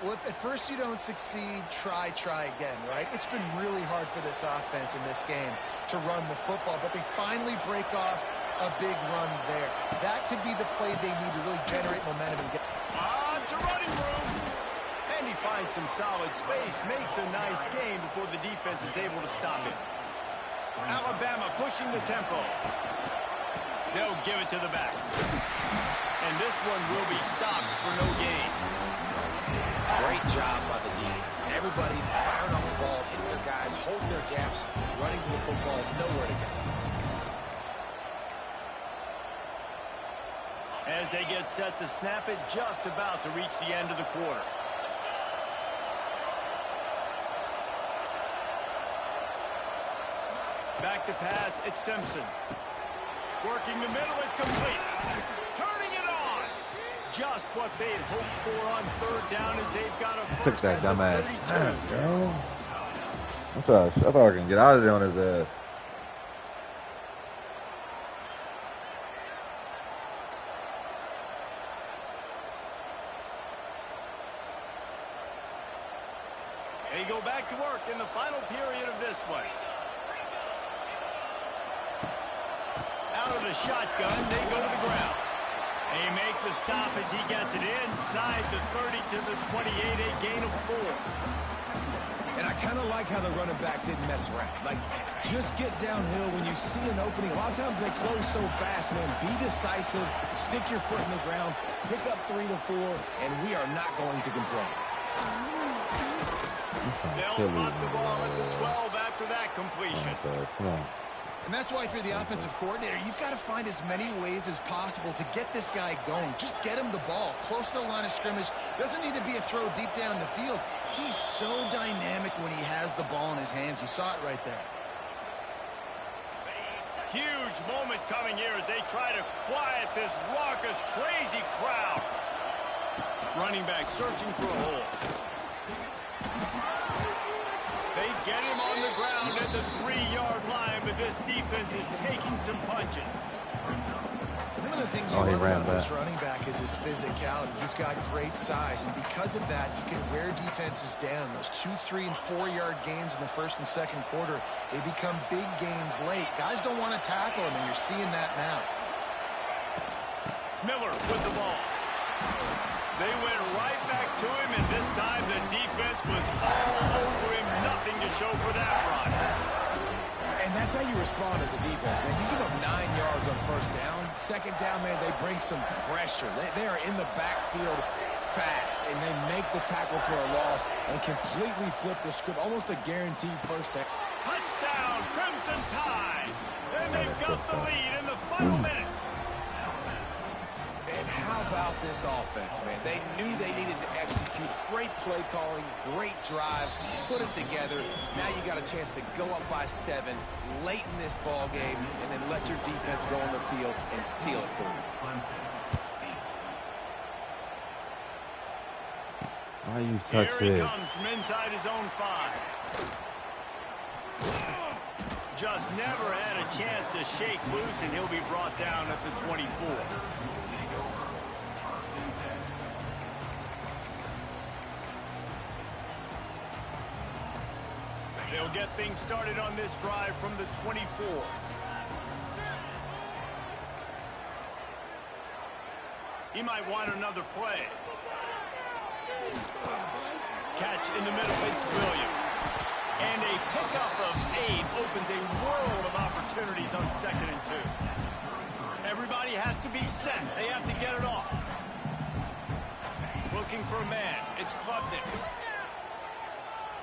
Well, if at first you don't succeed, try again, right? It's been really hard for this offense in this game to run the football, but they finally break off a big run there. That could be the play they need to really generate momentum and get. To running room. And he finds some solid space, makes a nice game before the defense is able to stop him. Alabama pushing the tempo. They'll give it to the back. And this one will be stopped for no gain. Great job by the defense. Everybody firing off the ball, hitting their guys, holding their gaps, running to the football, nowhere to go. As they get set to snap it, just about to reach the end of the quarter. Back to pass, it's Simpson. Working the middle, it's complete. Turning it on. Just what they'd hoped for on third down as they've got a Took first that down. dumbass. Damn, I thought I can get out of there on his ass. They go back to work in the final period of this one. Out of the shotgun, they go to the ground. They make the stop as he gets it inside the 30 to the 28, a gain of 4. And I kind of like how the running back didn't mess around. Like, just get downhill when you see an opening. A lot of times they close so fast, man. Be decisive, stick your foot in the ground, pick up 3 to 4, and we are not going to complain. They'll spot the ball at the 12 after that completion. Come on. And that's why through the offensive coordinator, you've got to find as many ways as possible to get this guy going. Just get him the ball close to the line of scrimmage. Doesn't need to be a throw deep down the field. He's so dynamic when he has the ball in his hands. You saw it right there. Huge moment coming here as they try to quiet this raucous, crazy crowd. Running back searching for a hole. They get him on the ground at the 3-yard line, but this defense is taking some punches. One of the things you love about this running back is his physicality. He's got great size, and because of that, he can wear defenses down. Those 2-, 3-, and 4-yard gains in the first and second quarter, they become big gains late. Guys don't want to tackle him, and you're seeing that now. Miller with the ball. They went right back to him, and this time the defense was all over him. Nothing to show for that run. And that's how you respond as a defense, man. You give up 9 yards on first down. Second down, man, they bring some pressure. They are in the backfield fast, and they make the tackle for a loss and completely flip the script. Almost a guaranteed first down. Touchdown, Crimson Tide. And they've got the lead in the final minute. And how about this offense, man? They knew they needed to execute. Great play calling, great drive, put it together. Now you got a chance to go up by 7 late in this ball game and then let your defense go on the field and seal it for you. Why you touch Here he it? comes from inside his own 5. Just never had a chance to shake loose, and he'll be brought down at the 24. They'll get things started on this drive from the 24. He might want another play. Catch in the middle, it's Williams. And a pickup of 8 opens a world of opportunities on 2nd and 2. Everybody has to be set. They have to get it off. Looking for a man. It's Klubnik.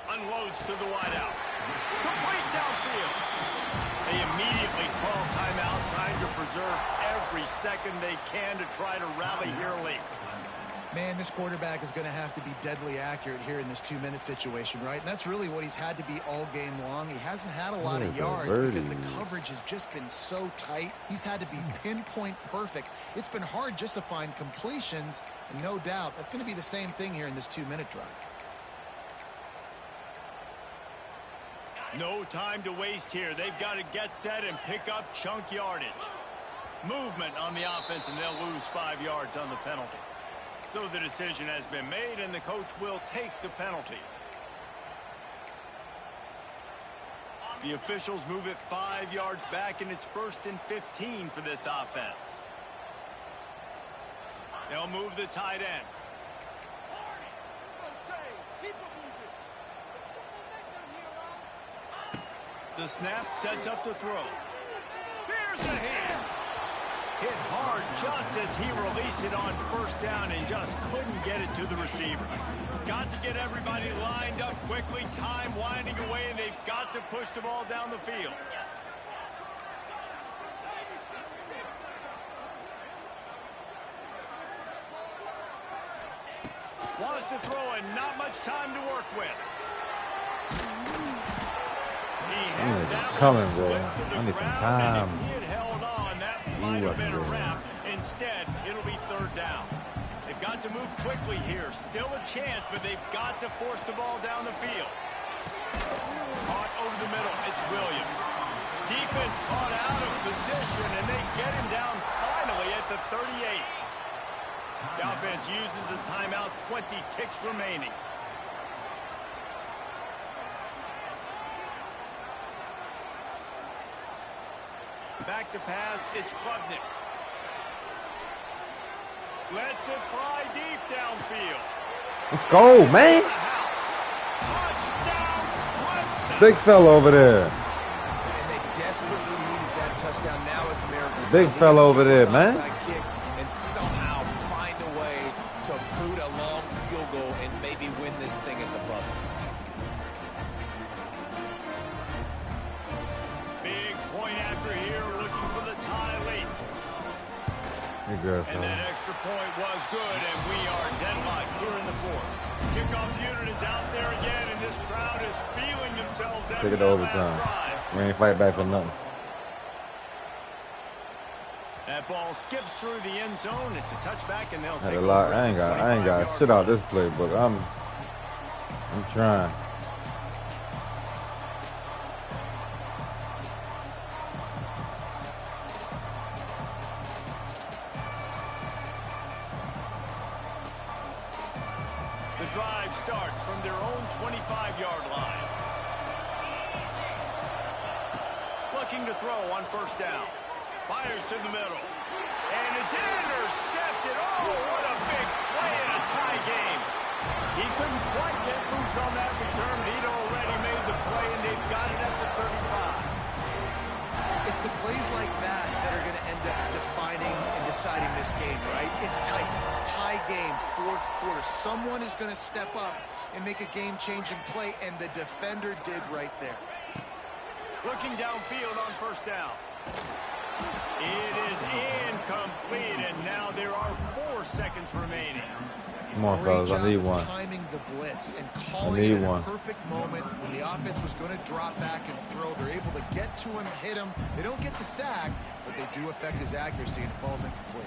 Unloads to the wideout. Complete downfield. They immediately call timeout, trying to preserve every second they can to try to rally here late. Man, this quarterback is going to have to be deadly accurate here in this 2-minute situation, right? And that's really what he's had to be all game long. He hasn't had a lot of yards because the coverage has just been so tight. He's had to be pinpoint perfect. It's been hard just to find completions, and no doubt that's going to be the same thing here in this 2-minute drive. No time to waste here. They've got to get set and pick up chunk yardage. Movement on the offense, and they'll lose 5 yards on the penalty. So the decision has been made, and the coach will take the penalty. The officials move it 5 yards back, and it's 1st and 15 for this offense. They'll move the tight end. The snap sets up the throw. Here's a hit. Hit hard just as he released it on 1st down and just couldn't get it to the receiver. Got to get everybody lined up quickly. Time winding away, and they've got to push the ball down the field. Wants to throw and not much time to work with. Coming, bro. I need some time. If he had held on, that might have been a wrap. Instead, it'll be 3rd down. They've got to move quickly here. Still a chance, but they've got to force the ball down the field. Caught over the middle. It's Williams. Defense caught out of position, and they get him down finally at the 38. The offense uses a timeout. 20 ticks remaining. Back to pass, it's Klubnik. Lets it fly deep downfield. Let's go, man. Touchdown, Clemson. Big fella over there. And they desperately needed that touchdown. Now it's miracle. Big fella over there, man. Kick and somehow find a way to boot a long field goal and maybe win this thing at the buzzer. Big point after here, looking for the tie late. Hey, girl, And that extra point was good, and we are deadlocked here in the 4th. Kickoff unit is out there again, and this crowd is feeling themselves after take it to that overtime. last drive. We ain't fight back for nothing. That ball skips through the end zone. It's a touchback, and they'll Had take a lot. over I ain't got 25-yard shit out this playbook. I'm trying. The drive starts from their own 25-yard line. Looking to throw on 1st down. Fires to the middle. And it's intercepted. Oh, what a big play in a tie game. He couldn't quite get loose on that return. He'd already made the play, and they've got it at the 35. It's the plays like that that are going to end up defining and deciding this game, right? It's tight. Tie game, fourth quarter. Someone is going to step up and make a game-changing play, and the defender did right there. Looking downfield on first down. It is incomplete, and now there are 4 seconds remaining. Come on, Great fellas. job I need of one. timing the blitz and calling it need at a one. perfect moment when the offense was going to drop back and throw. They're able to get to him, hit him. They don't get the sack, but they do affect his accuracy, and it falls incomplete.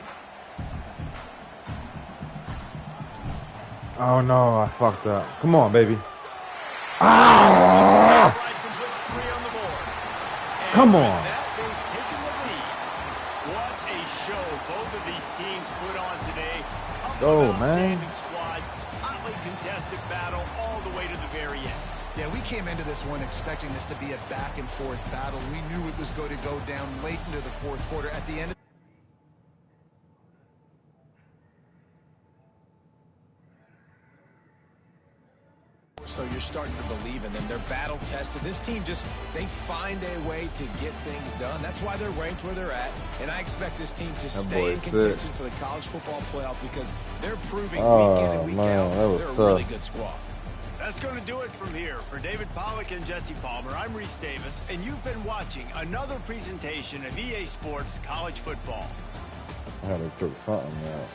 Oh, no. I fucked up. Come on, baby. Ah! Come on. What a show both of these teams put on today. Go, man. Squads, hotly contested battle all the way to the very end. Yeah, we came into this one expecting this to be a back-and-forth battle. We knew it was going to go down late into the fourth quarter. At the end of So you're starting to believe in them. They're battle-tested. This team just, they find a way to get things done. That's why they're ranked where they're at. And I expect this team to stay in contention for the college football playoff because they're proving week in and week out they're a really good squad. That's going to do it from here. For David Pollack and Jesse Palmer, I'm Reese Davis, and you've been watching another presentation of EA Sports College Football. I had to cook something out.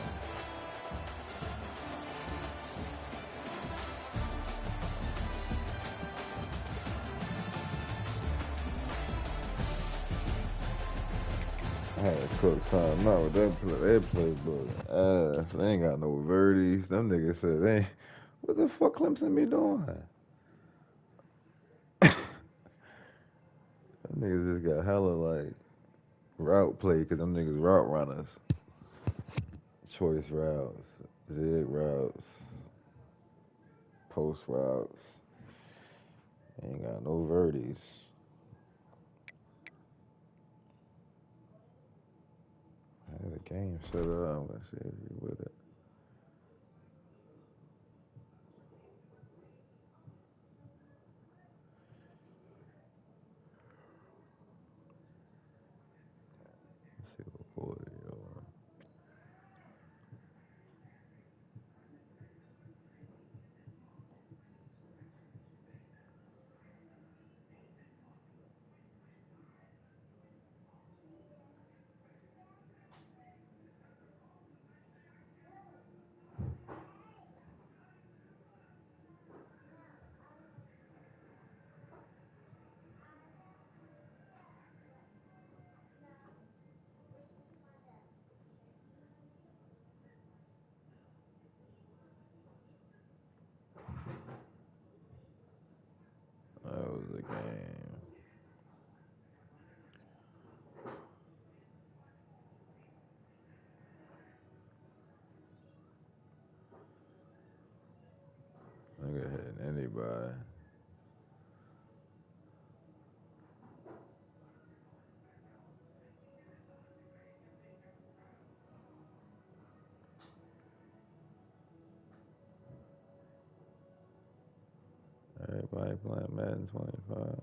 I had to cook something out. They play ass. They ain't got no verdies. Them niggas said, they, what the fuck Clemson be doing? Them niggas just got hella like route play because them niggas route runners. Choice routes, zig routes, post routes. Ain't got no verdies. I had a game set up. Let's see if you with it. Let's see what quarter you're on. That was the game. Nigga hitting anybody. Everybody playing Madden 25.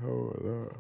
Hold up.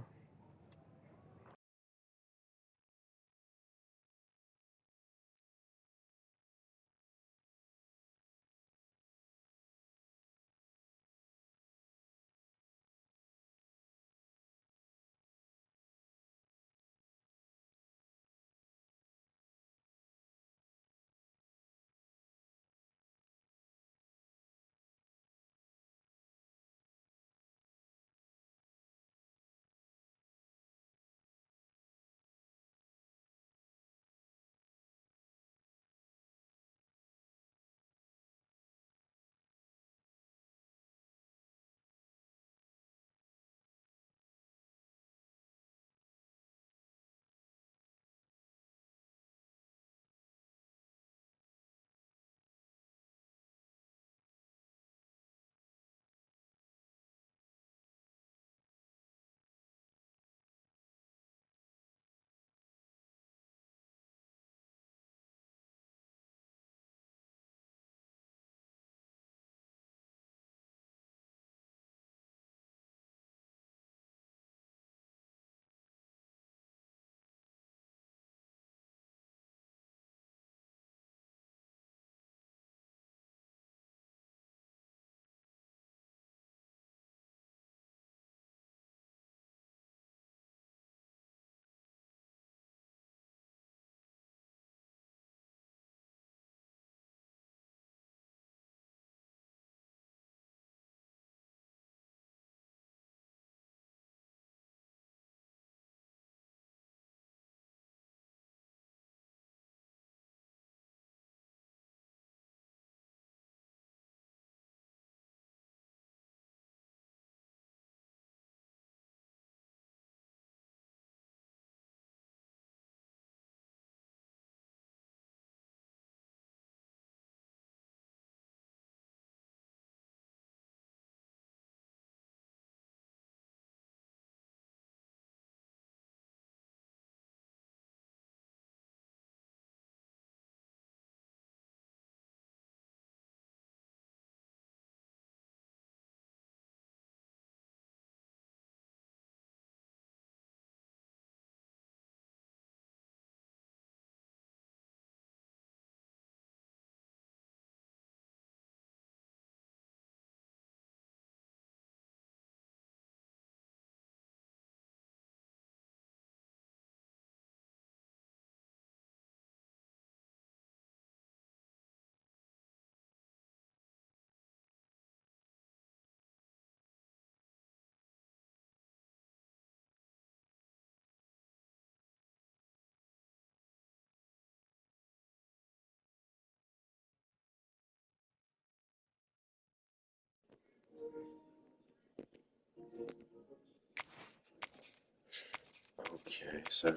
Okay, so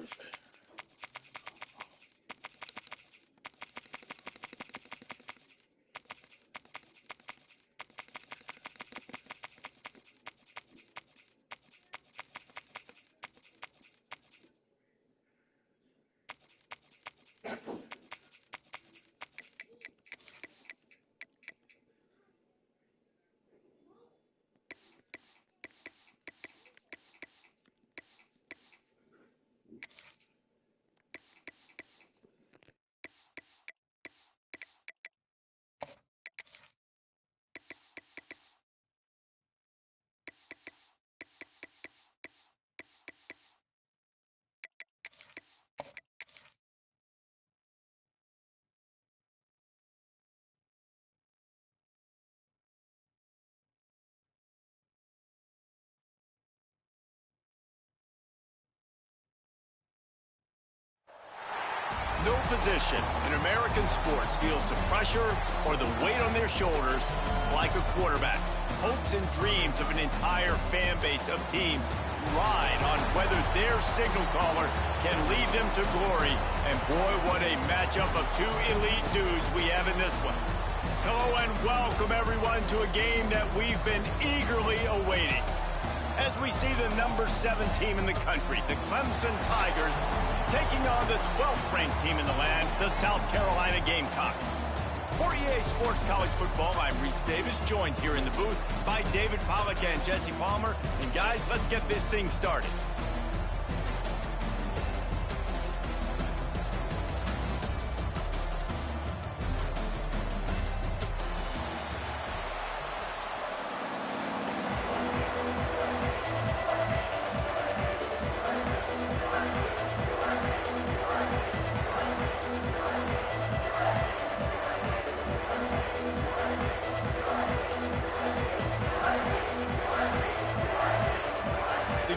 No position in American sports feels the pressure or the weight on their shoulders like a quarterback. Hopes and dreams of an entire fan base of teams ride on whether their signal caller can lead them to glory. And boy, what a matchup of two elite dudes we have in this one. Hello and welcome everyone to a game that we've been eagerly awaiting. As we see the number 7 team in the country, the Clemson Tigers, taking on the 12th ranked team in the land, the South Carolina Gamecocks. For EA Sports College Football, I'm Reese Davis, joined here in the booth by David Pollack and Jesse Palmer. And guys, let's get this thing started.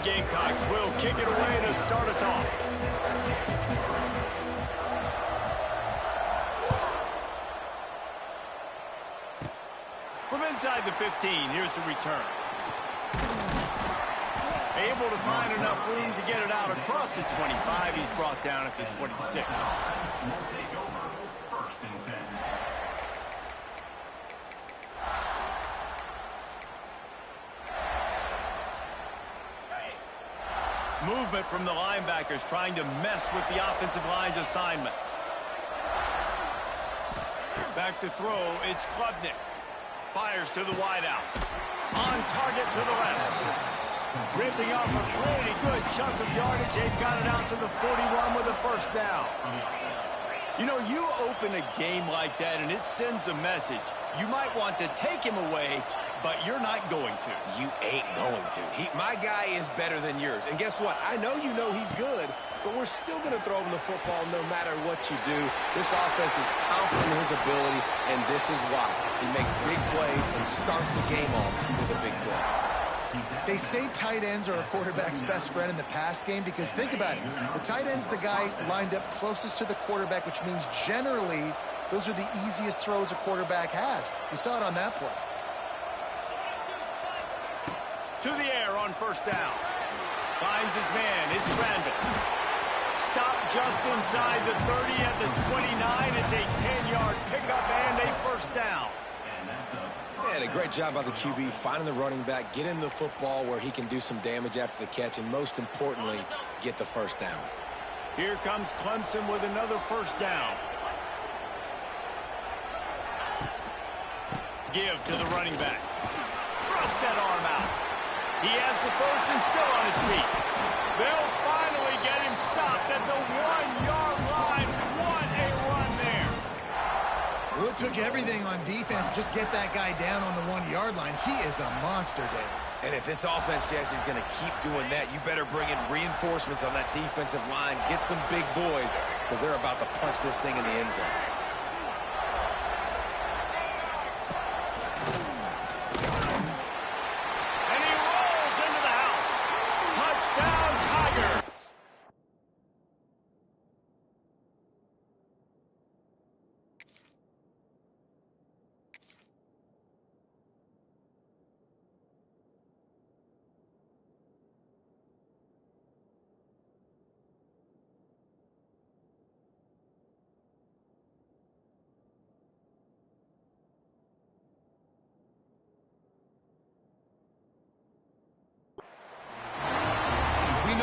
Gamecocks will kick it away to start us off. From inside the 15, here's the return. Able to find enough room to get it out across the 25. He's brought down at the 26. Will take over 1st and 10. Movement from the linebackers trying to mess with the offensive line's assignments. Back to throw, it's Klubnik. Fires to the wideout. On target to the left. Ripping off a pretty good chunk of yardage. They've got it out to the 41 with a first down. You know, you open a game like that and it sends a message. You might want to take him away, but you're not going to. You ain't going to. My guy is better than yours. And guess what? I know you know he's good, but we're still going to throw him the football no matter what you do. This offense is confident in his ability, and this is why. He makes big plays and starts the game off with a big play. They say tight ends are a quarterback's best friend in the pass game because think about it. The tight end's the guy lined up closest to the quarterback, which means generally those are the easiest throws a quarterback has. You saw it on that play. To the air on first down. Finds his man. It's Randall. Stop just inside the 30 at the 29. It's a 10-yard pickup and a first down. And a great job by the QB finding the running back, getting the football where he can do some damage after the catch, and most importantly, get the first down. Here comes Clemson with another first down. Give to the running back. Thrust that arm out. He has the first and still on his feet. They'll finally get him stopped at the 1-yard line. What a run there. Well, it took everything on defense to just get that guy down on the 1-yard line. He is a monster, Dave. And if this offense, Jesse, is going to keep doing that, you better bring in reinforcements on that defensive line. Get some big boys because they're about to punch this thing in the end zone.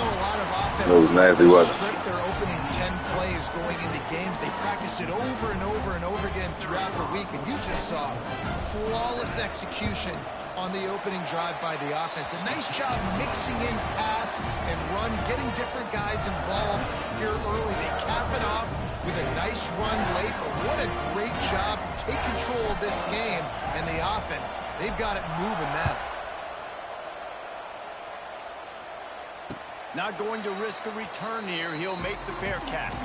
know a lot of That was offenses nasty watching. script their opening 10 plays going into games. They practice it over and over and over again throughout the week, and you just saw flawless execution on the opening drive by the offense. A nice job mixing in pass and run, getting different guys involved here early. They cap it off with a nice run late, but what a great job to take control of this game. And the offense, they've got it moving now. Not going to risk a return here. He'll make the fair catch.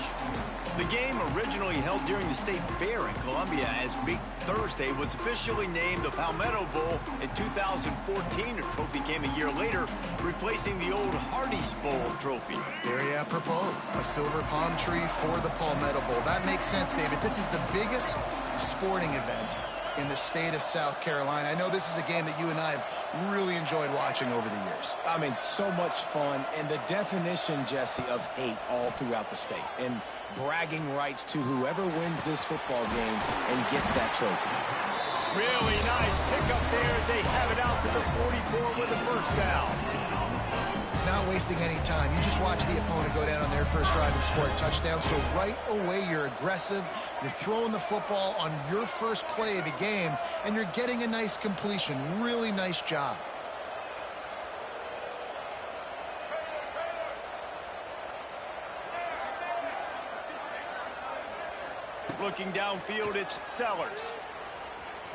The game, originally held during the State Fair in Columbia as Big Thursday, was officially named the Palmetto Bowl in 2014. A trophy came a year later, replacing the old Hardee's Bowl trophy. Very apropos, a silver palm tree for the Palmetto Bowl. That makes sense, David. This is the biggest sporting event in the state of South Carolina. I know this is a game that you and I have really enjoyed watching over the years. I mean, so much fun, and the definition, Jesse, of hate all throughout the state, and bragging rights to whoever wins this football game and gets that trophy. Really nice pickup there as they have it out to the 44 with the first down. Not wasting any time. You just watch the opponent go down on their first drive and score a touchdown. So right away, you're aggressive. You're throwing the football on your first play of the game, and you're getting a nice completion. Really nice job. Looking downfield, it's Sellers.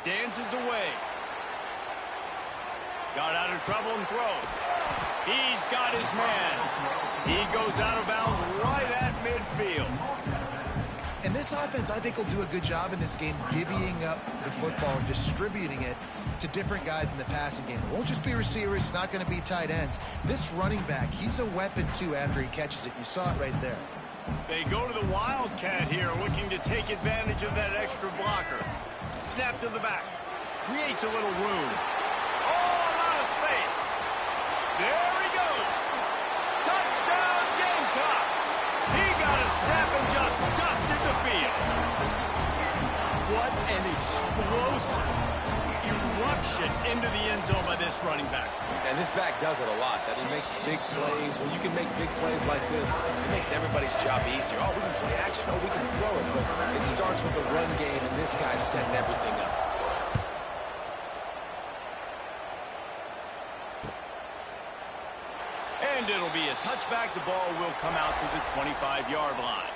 Dances away. Got out of trouble and throws. He's got his man. He goes out of bounds right at midfield. And this offense, I think, will do a good job in this game divvying up the football and distributing it to different guys in the passing game. It won't just be receivers. It's not going to be tight ends. This running back, he's a weapon, too, after he catches it. You saw it right there. They go to the Wildcat here, looking to take advantage of that extra blocker. Snap to the back. Creates a little room. Oh, a lot of space. There he goes. Touchdown, Gamecocks. He got a step and just dusted the field. What an explosive eruption into the end zone by this running back. And this back does it a lot. That he makes big plays. When you can make big plays like this, it makes everybody's job easier. Oh, we can play action. Oh, we can throw it. But it starts with the run game, and this guy's setting everything up. And it'll be a touchback. The ball will come out to the 25-yard line.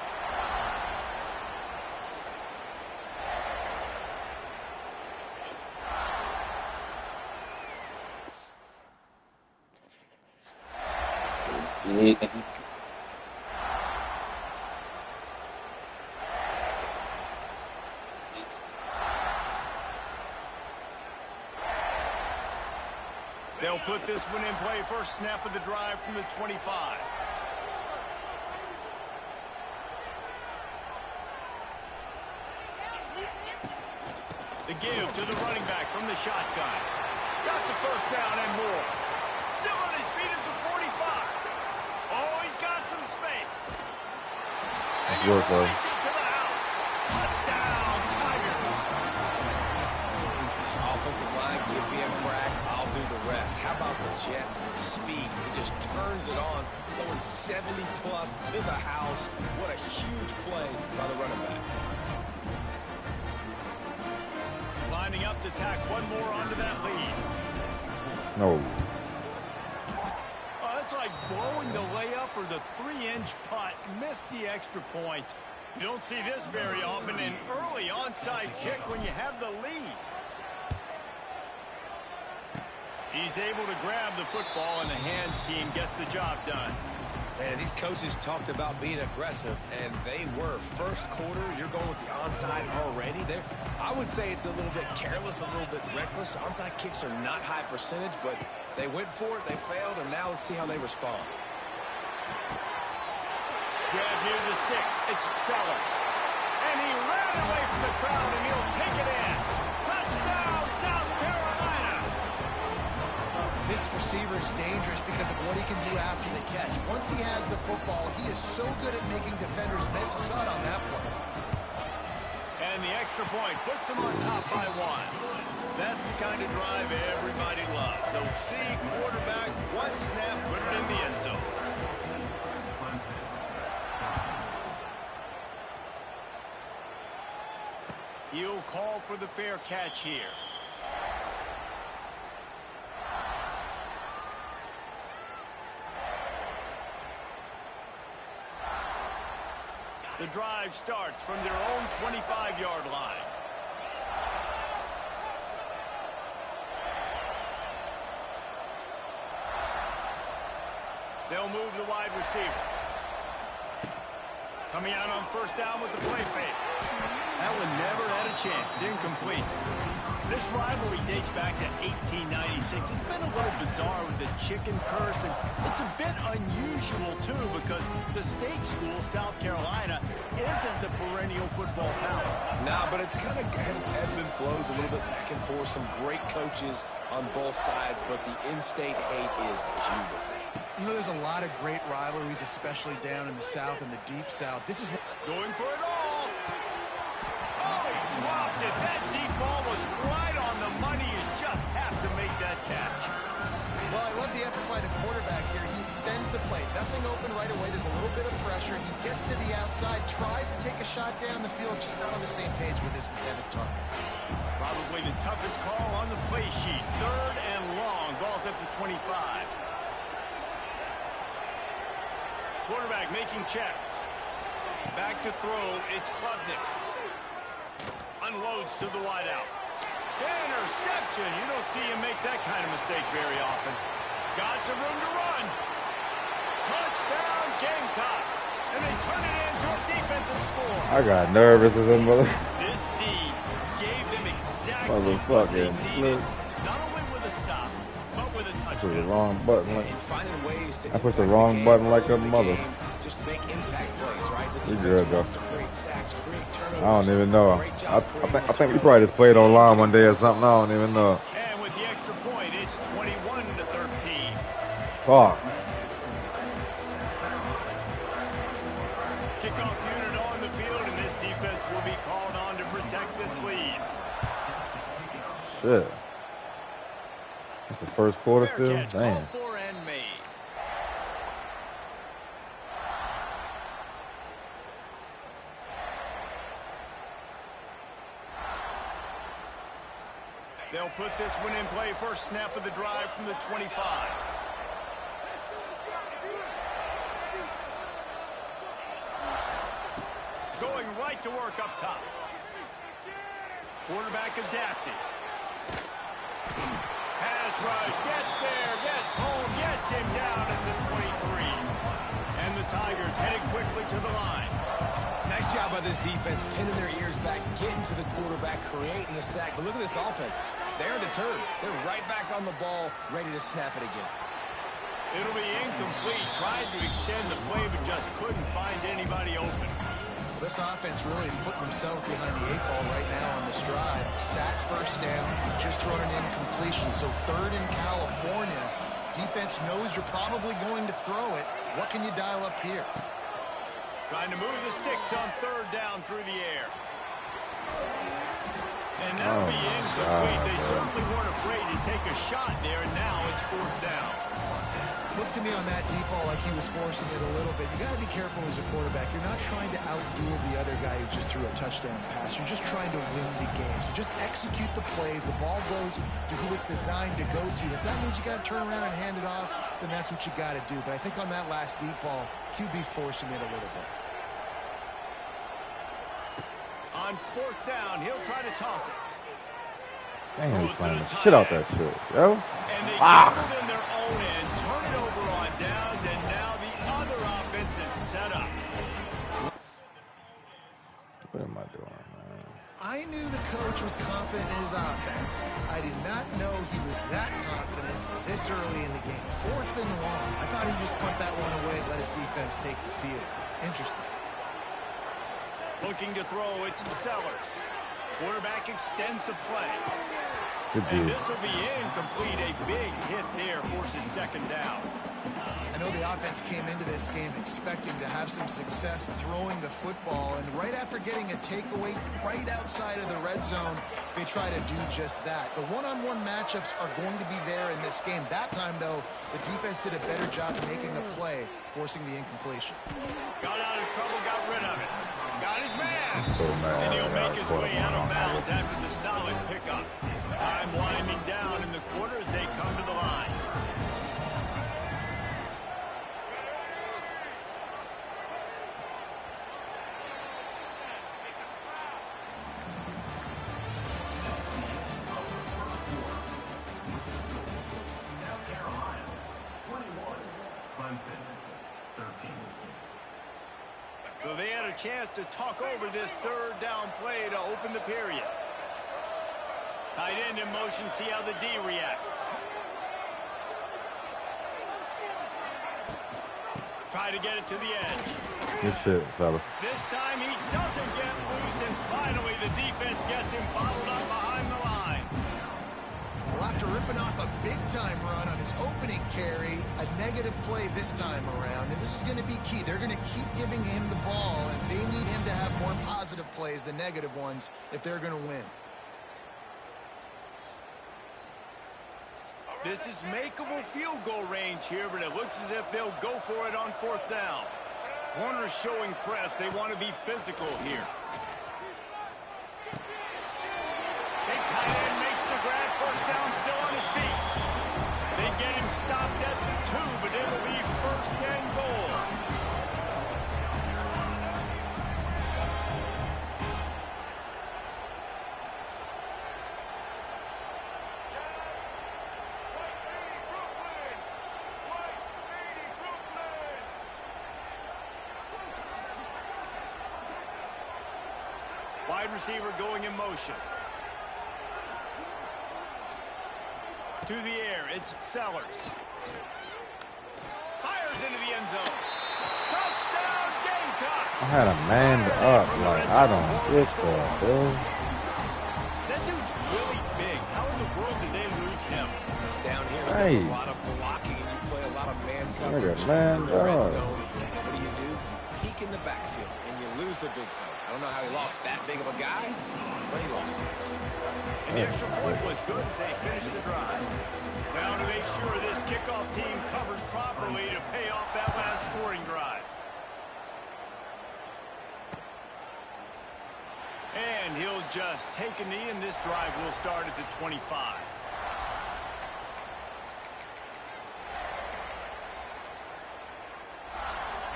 They'll put this one in play. First snap of the drive from the 25. The give to the running back from the shotgun. Got the first down and more. Still on his feet at the 45. Oh, he's got some space. And he'll release it to the house. Touchdown, Tigers. Offensive line, give me a crack. I'll do the rest. How about the Jets, the speed? He just turns it on, going 70-plus to the house. What a huge play by the running back. Lining up to tack one more onto that lead. No. Oh, that's like blowing the layup or the 3-inch putt. Missed the extra point. You don't see this very often. An early onside kick when you have the lead. He's able to grab the football, and the hands team gets the job done. And these coaches talked about being aggressive, and they were. First quarter, you're going with the onside already. I would say it's a little bit careless, a little bit reckless. Onside kicks are not high percentage, but they went for it, they failed, and now let's see how they respond. Grab near the sticks. It's Sellers. And he ran away from the crowd, and he'll take it in. Touchdown, South Carolina! This receiver is dangerous because of what he can do after the catch. Once he has the football, he is so good at making defenders miss. You saw it on that play. And the extra point puts them on top by one. That's the kind of drive everybody loves. So see quarterback, one snap, put it in the end zone. fair catch here. The drive starts from their own 25-yard line. They'll move the wide receiver. Coming out on first down with the play fake. That one never had a chance. Incomplete. This rivalry dates back to 1896. It's been a little bizarre with the chicken curse, and it's a bit unusual, too, because the state school, South Carolina, isn't the perennial football power. No, but it's kind of had its ebbs and flows, a little bit back and forth. Some great coaches on both sides, but the in-state hate is beautiful. You know, there's a lot of great rivalries, especially down in the South and the Deep South. This is going for it all. Oh, he dropped it. That deep ball was right on the money. You just have to make that catch. Well, I love the effort by the quarterback here. He extends the play. Nothing open right away. There's a little bit of pressure. He gets to the outside, tries to take a shot down the field, just not on the same page with his intended target. Probably the toughest call on the play sheet. 3rd and long. Ball's at the 25. Quarterback making checks. Back to throw. It's Klubnik. Unloads to the wideout. Interception. You don't see him make that kind of mistake very often. Got some room to run. Touchdown Gamecocks. And they turn it into a defensive score. I got nervous as a mother. This D gave them exactly what they needed. Not only with a stop, but with a touchdown. Push the wrong button. Like, I pushed the impact wrong the game, button like a the mother. game, just make impact plays, right? The You defense good, though. wants to create sacks, create turnovers. I don't even know. Great job I think we probably just played online one day or something. I don't even know. And with the extra point, it's 21-13. Fuck. Kickoff unit on the field, and this defense will be called on to protect this lead. Shit. It's the first quarter Fair still? catch, Damn. called for and made. They'll put this one in play. First snap of the drive from the 25. Going right to work up top. Quarterback adapting. Pass rush, gets there, gets home, gets him down at the 23. And the Tigers headed quickly to the line. Nice job by this defense, pinning their ears back, getting to the quarterback, creating the sack. But look at this offense. They're deterred. They're right back on the ball, ready to snap it again. It'll be incomplete. Tried to extend the play, but just couldn't find anybody open. This offense really is putting themselves behind the 8 ball right now on this drive. Sack first down, just thrown an incompletion. So 3rd in California. Defense knows you're probably going to throw it. What can you dial up here? Trying to move the sticks on 3rd down through the air. And that'll be incomplete. They certainly weren't afraid to take a shot there, and now it's 4th down. Looks to me on that deep ball like he was forcing it a little bit. You got to be careful as a quarterback. You're not trying to outduel the other guy who just threw a touchdown pass. You're just trying to win the game. So just execute the plays. The ball goes to who it's designed to go to. If that means you got to turn around and hand it off, then that's what you got to do. But I think on that last deep ball, QB forcing it a little bit. On 4th down, he'll try to toss it. Damn, he's playing the shit out that shit, yo. And they gambled in their own end, turn it over on downs, and now the other offense is set up. What am I doing, man? I knew the coach was confident in his offense. I did not know he was that confident this early in the game. 4th and long. I thought he'd just punt that one away and let his defense take the field. Interesting. Looking to throw, it's Sellers. Quarterback extends the play. And this will be incomplete. A big hit there forces second down. I know the offense came into this game expecting to have some success throwing the football, and right after getting a takeaway right outside of the red zone, they try to do just that. The one-on-one matchups are going to be there in this game. That time, though, the defense did a better job making a play, forcing the incompletion. Got out of trouble, got rid of it. Got his man. So mad. And he'll make his way out of bounds after the solid pickup. Time winding down in the quarter as they come to the line. So they had a chance to talk over this third down play to open the period. Tight end in motion, see how the D reacts. Try to get it to the edge. Good shit, fella. This time he doesn't get loose, and finally the defense gets him bottled up behind the line. Well, after ripping off a big-time run on his opening carry, a negative play this time around, and this is going to be key. They're going to keep giving him the ball, and they need him to have more positive plays than negative ones if they're going to win. This is makeable field goal range here, but it looks as if they'll go for it on fourth down. Corners showing press. They want to be physical here. Big tight end makes the grab. First down, still on his feet. They get him stopped at the 2, but it'll be first and goal. Wide receiver going in motion. To the air, it's Sellers. Fires into the end zone. Touchdown, Gamecock! I had a man up. Like, I don't get that, dude. That dude's really big. How in the world did they lose him? Because down here, Hey. there's a lot of blocking, and you play a lot of man coverage. Nigga, man in the red up. zone. What do? Peek in the backfield, and you lose the big fella. I don't know how he lost that big of a guy, but he lost him. And the extra point was good as they finished the drive. Now to make sure this kickoff team covers properly to pay off that last scoring drive. And he'll just take a knee, and this drive will start at the 25.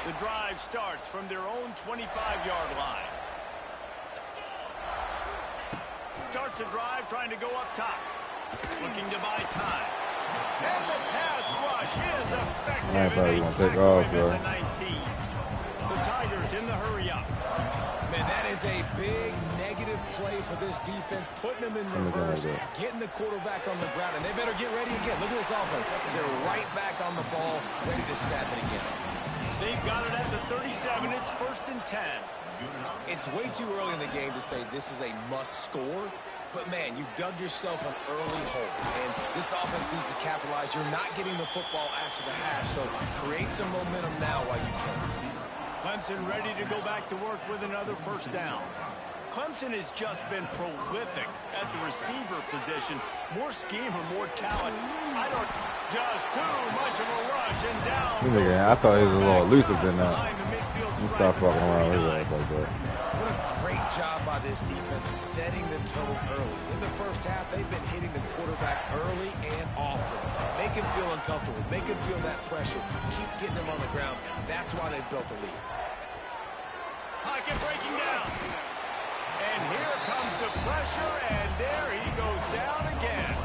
The drive starts from their own 25-yard line. Starts a drive trying to go up top. Looking to buy time. And the pass rush is effective. I thought you were going to take off, bro. The Tigers in the hurry up. Man, that is a big negative play for this defense, putting them in reverse, getting the quarterback on the ground, and they better get ready again. Look at this offense. They're right back on the ball, ready to snap it again. They've got it at the 37. It's first and 10. It's way too early in the game to say this is a must score, but man, you've dug yourself an early hole, and this offense needs to capitalize. You're not getting the football after the half, so create some momentum now while you can. Clemson ready to go back to work with another first down. Clemson has just been prolific at the receiver position. More scheme or more talent. Just too much of a rush and down. I thought he was a little elusive than that. You stop fucking around with that like that. What a great job by this defense setting the tone early. In the first half, they've been hitting the quarterback early and often. Make him feel uncomfortable. Make him feel that pressure. Keep getting him on the ground. That's why they've built the lead. Pocket breaking down. And here comes the pressure, and there he goes down again.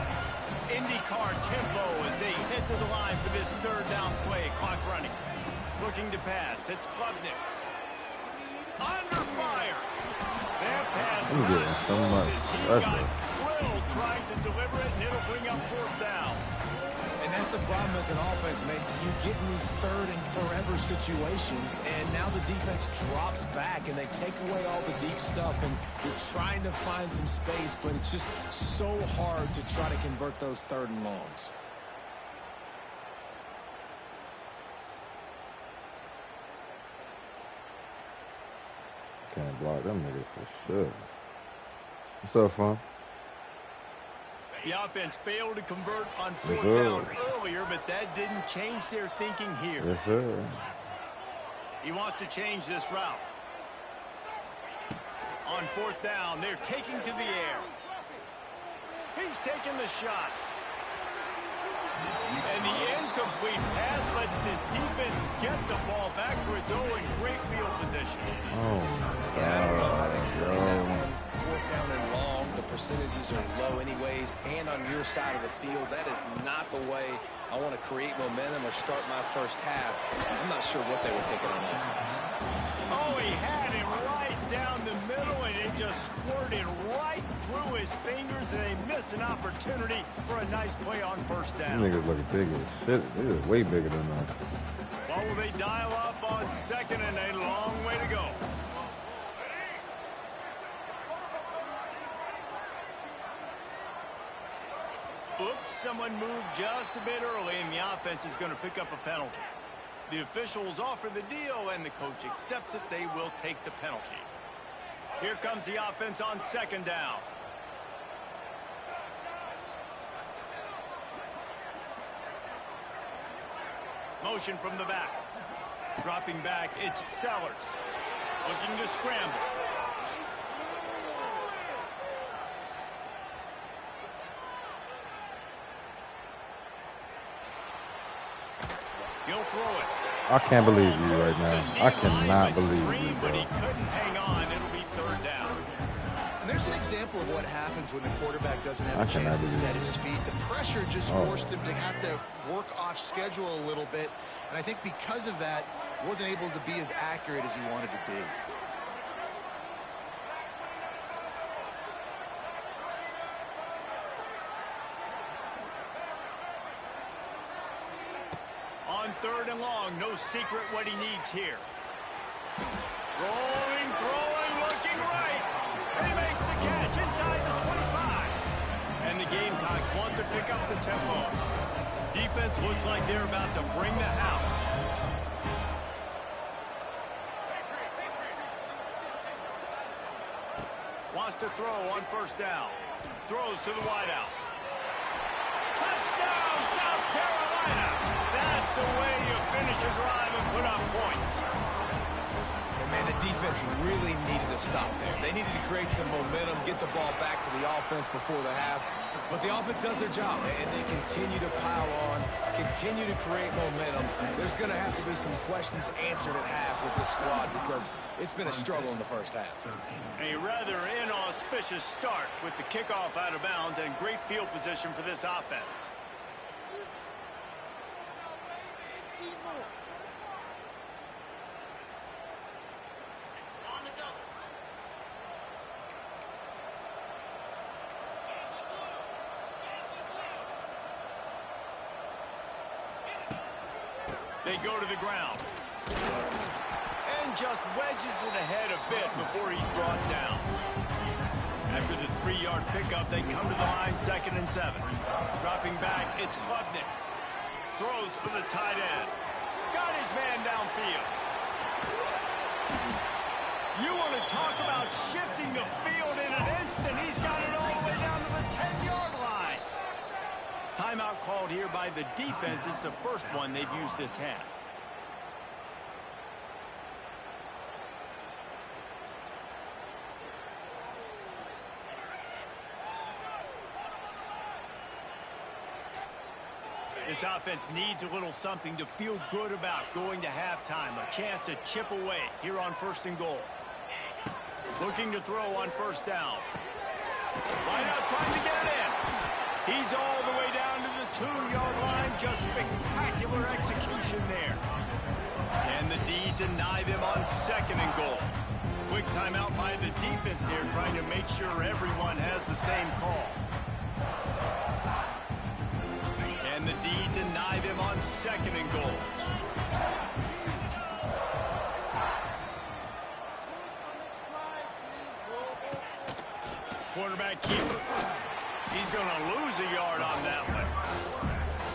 IndyCar tempo as they head to the line for this third down play. Clock running. Looking to pass. It's Klubnik. Under fire. That pass I'm getting so much he pressure. got drilled trying to deliver it, and it'll bring up fourth down. And that's the problem as an offense, man. You get in these third and forever situations, and now the defense drops back, and they take away all the deep stuff, and you're trying to find some space, but it's just so hard to try to convert those third and longs. Can't block them niggas for sure. What's up, fun? The offense failed to convert on fourth down earlier, but that didn't change their thinking here. Yes, sir. He wants to change this route. On fourth down, they're taking to the air. He's taking the shot. And the incomplete pass lets this defense get the ball back for its own great field position. Oh, my Yeah, I don't know how to God, explain that bro. one. Fourth down and long, the percentages are low anyways, and on your side of the field, that is not the way I want to create momentum or start my first half. I'm not sure what they were thinking on offense. Oh, he had it right down the middle, and it just squirted right through his fingers, and they miss an opportunity for a nice play on first These down. niggas look big as shit. They're just way bigger than us. Well, will they dial up on second, and a long way to go. Oops, someone moved just a bit early, and the offense is going to pick up a penalty. The officials offer the deal, and the coach accepts it. They will take the penalty. Here comes the offense on second down. Motion from the back. Dropping back, it's Sellers. Looking to scramble. He'll throw it. I can't believe you right now. I cannot believe you, But he bro. couldn't hang on. It'll be third down. And there's an example of what happens when the quarterback doesn't have I a chance cannot to set believe his it. feet. The pressure just forced him to have to work off schedule a little bit. And I think because of that, wasn't able to be as accurate as he wanted to be. On third and long, no secret what he needs here. Rolling, throwing, looking right. And he makes the catch inside the 25. And the Gamecocks want to pick up the tempo. Defense looks like they're about to bring the house. Wants to throw on first down. Throws to the wideout. Touchdown, South Carolina! That's the way you finish a drive and put up points. And man, the defense really needed to stop there. They needed to create some momentum, get the ball back to the offense before the half. But the offense does their job, and they continue to pile on, continue to create momentum. There's going to have to be some questions answered at half with this squad because it's been a struggle in the first half. A rather inauspicious start with the kickoff out of bounds and great field position for this offense. They go to the ground. And just wedges it ahead a bit before he's brought down. After the 3-yard pickup, they come to the line 2nd and 7. Dropping back, it's Klubnik. Throws for the tight end. Got his man downfield. You want to talk about shifting the field in an instant. He's got it all the way down to the 10-yard line. Timeout called here by the defense. It's the first one they've used this half. This offense needs a little something to feel good about going to halftime. A chance to chip away here on 1st and goal. Looking to throw on first down. Right out trying to get it in. He's all the way down to the 2-yard line. Just spectacular execution there. Can the D deny them on 2nd and goal? Quick timeout by the defense here, trying to make sure everyone has the same call. And the indeed deny them on 2nd and goal. Quarterback keeper. He's going to lose a yard on that one.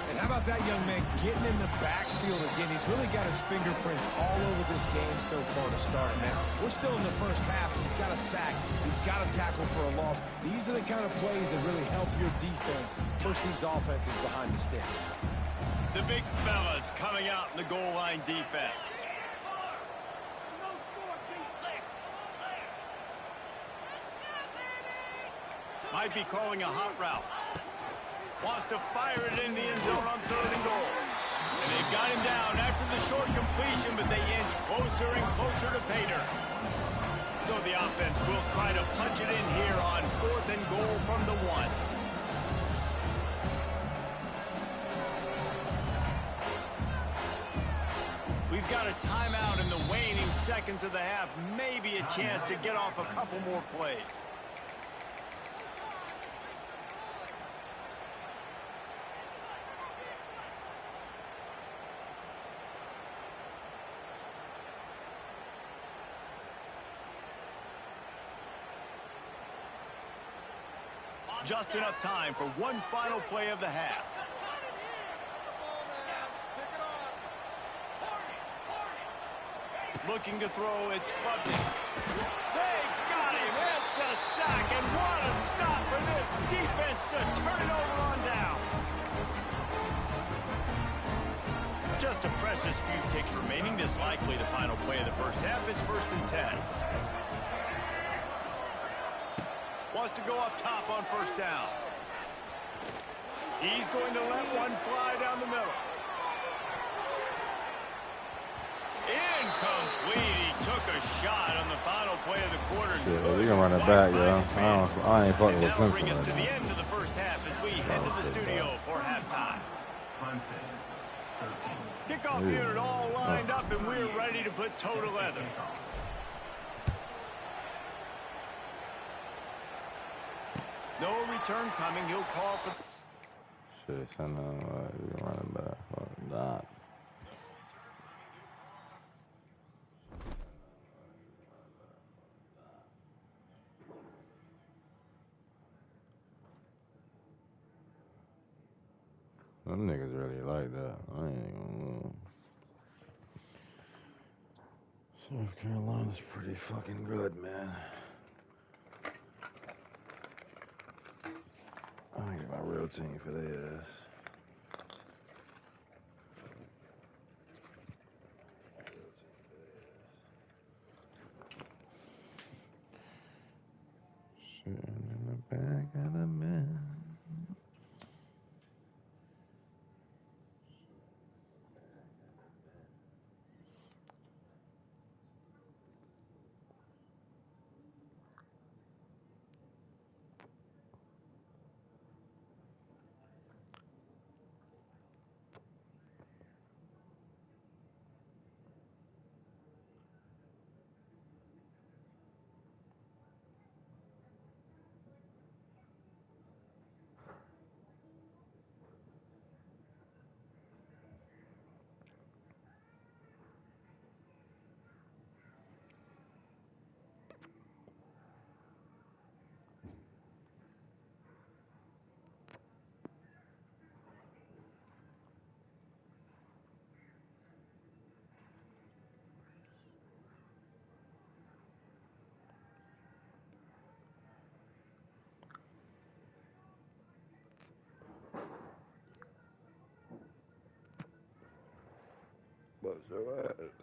And how about that young man getting in the backfield again? He's really got his fingerprints all over this game so far to start it now. We're still in the first half. He's got a sack. He's got a tackle for a loss. These are the kind of plays that really help your defense push these offenses behind the sticks. The big fellas coming out in the goal line defense. Might be calling a hot route. Wants to fire it in the end zone on 3rd and goal. And they've got him down after the short completion, but they inch closer and closer to pay dirt. So the offense will try to punch it in here on 4th and goal from the 1. We've got a timeout in the waning seconds of the half. Maybe a chance to get off a couple more plays. Just enough time for one final play of the half. Looking to throw, it's clubbed in. They got him. It's a sack, and what a stop for this defense to turn it over on down. Just a precious few ticks remaining. This likely the final play of the first half. It's 1st and 10. Wants to go up top on 1st down. He's going to let one fly down the middle. Incomplete. He took a shot on the final play of the quarter. Yeah, we can run it back, yo. I ain't fucking with That'll bring Clemson us to right the now. end of the first half as we head to the studio for halftime. Kickoff unit all lined up, and we're ready to put toe to leather. No return coming. He'll call for... Shit, I know. We can run it back. Fuck that. Them niggas really like that. I ain't gonna lie. South Carolina's pretty fucking good, man. I get my real team for their ass. Sitting in the back of the man. What's your ass?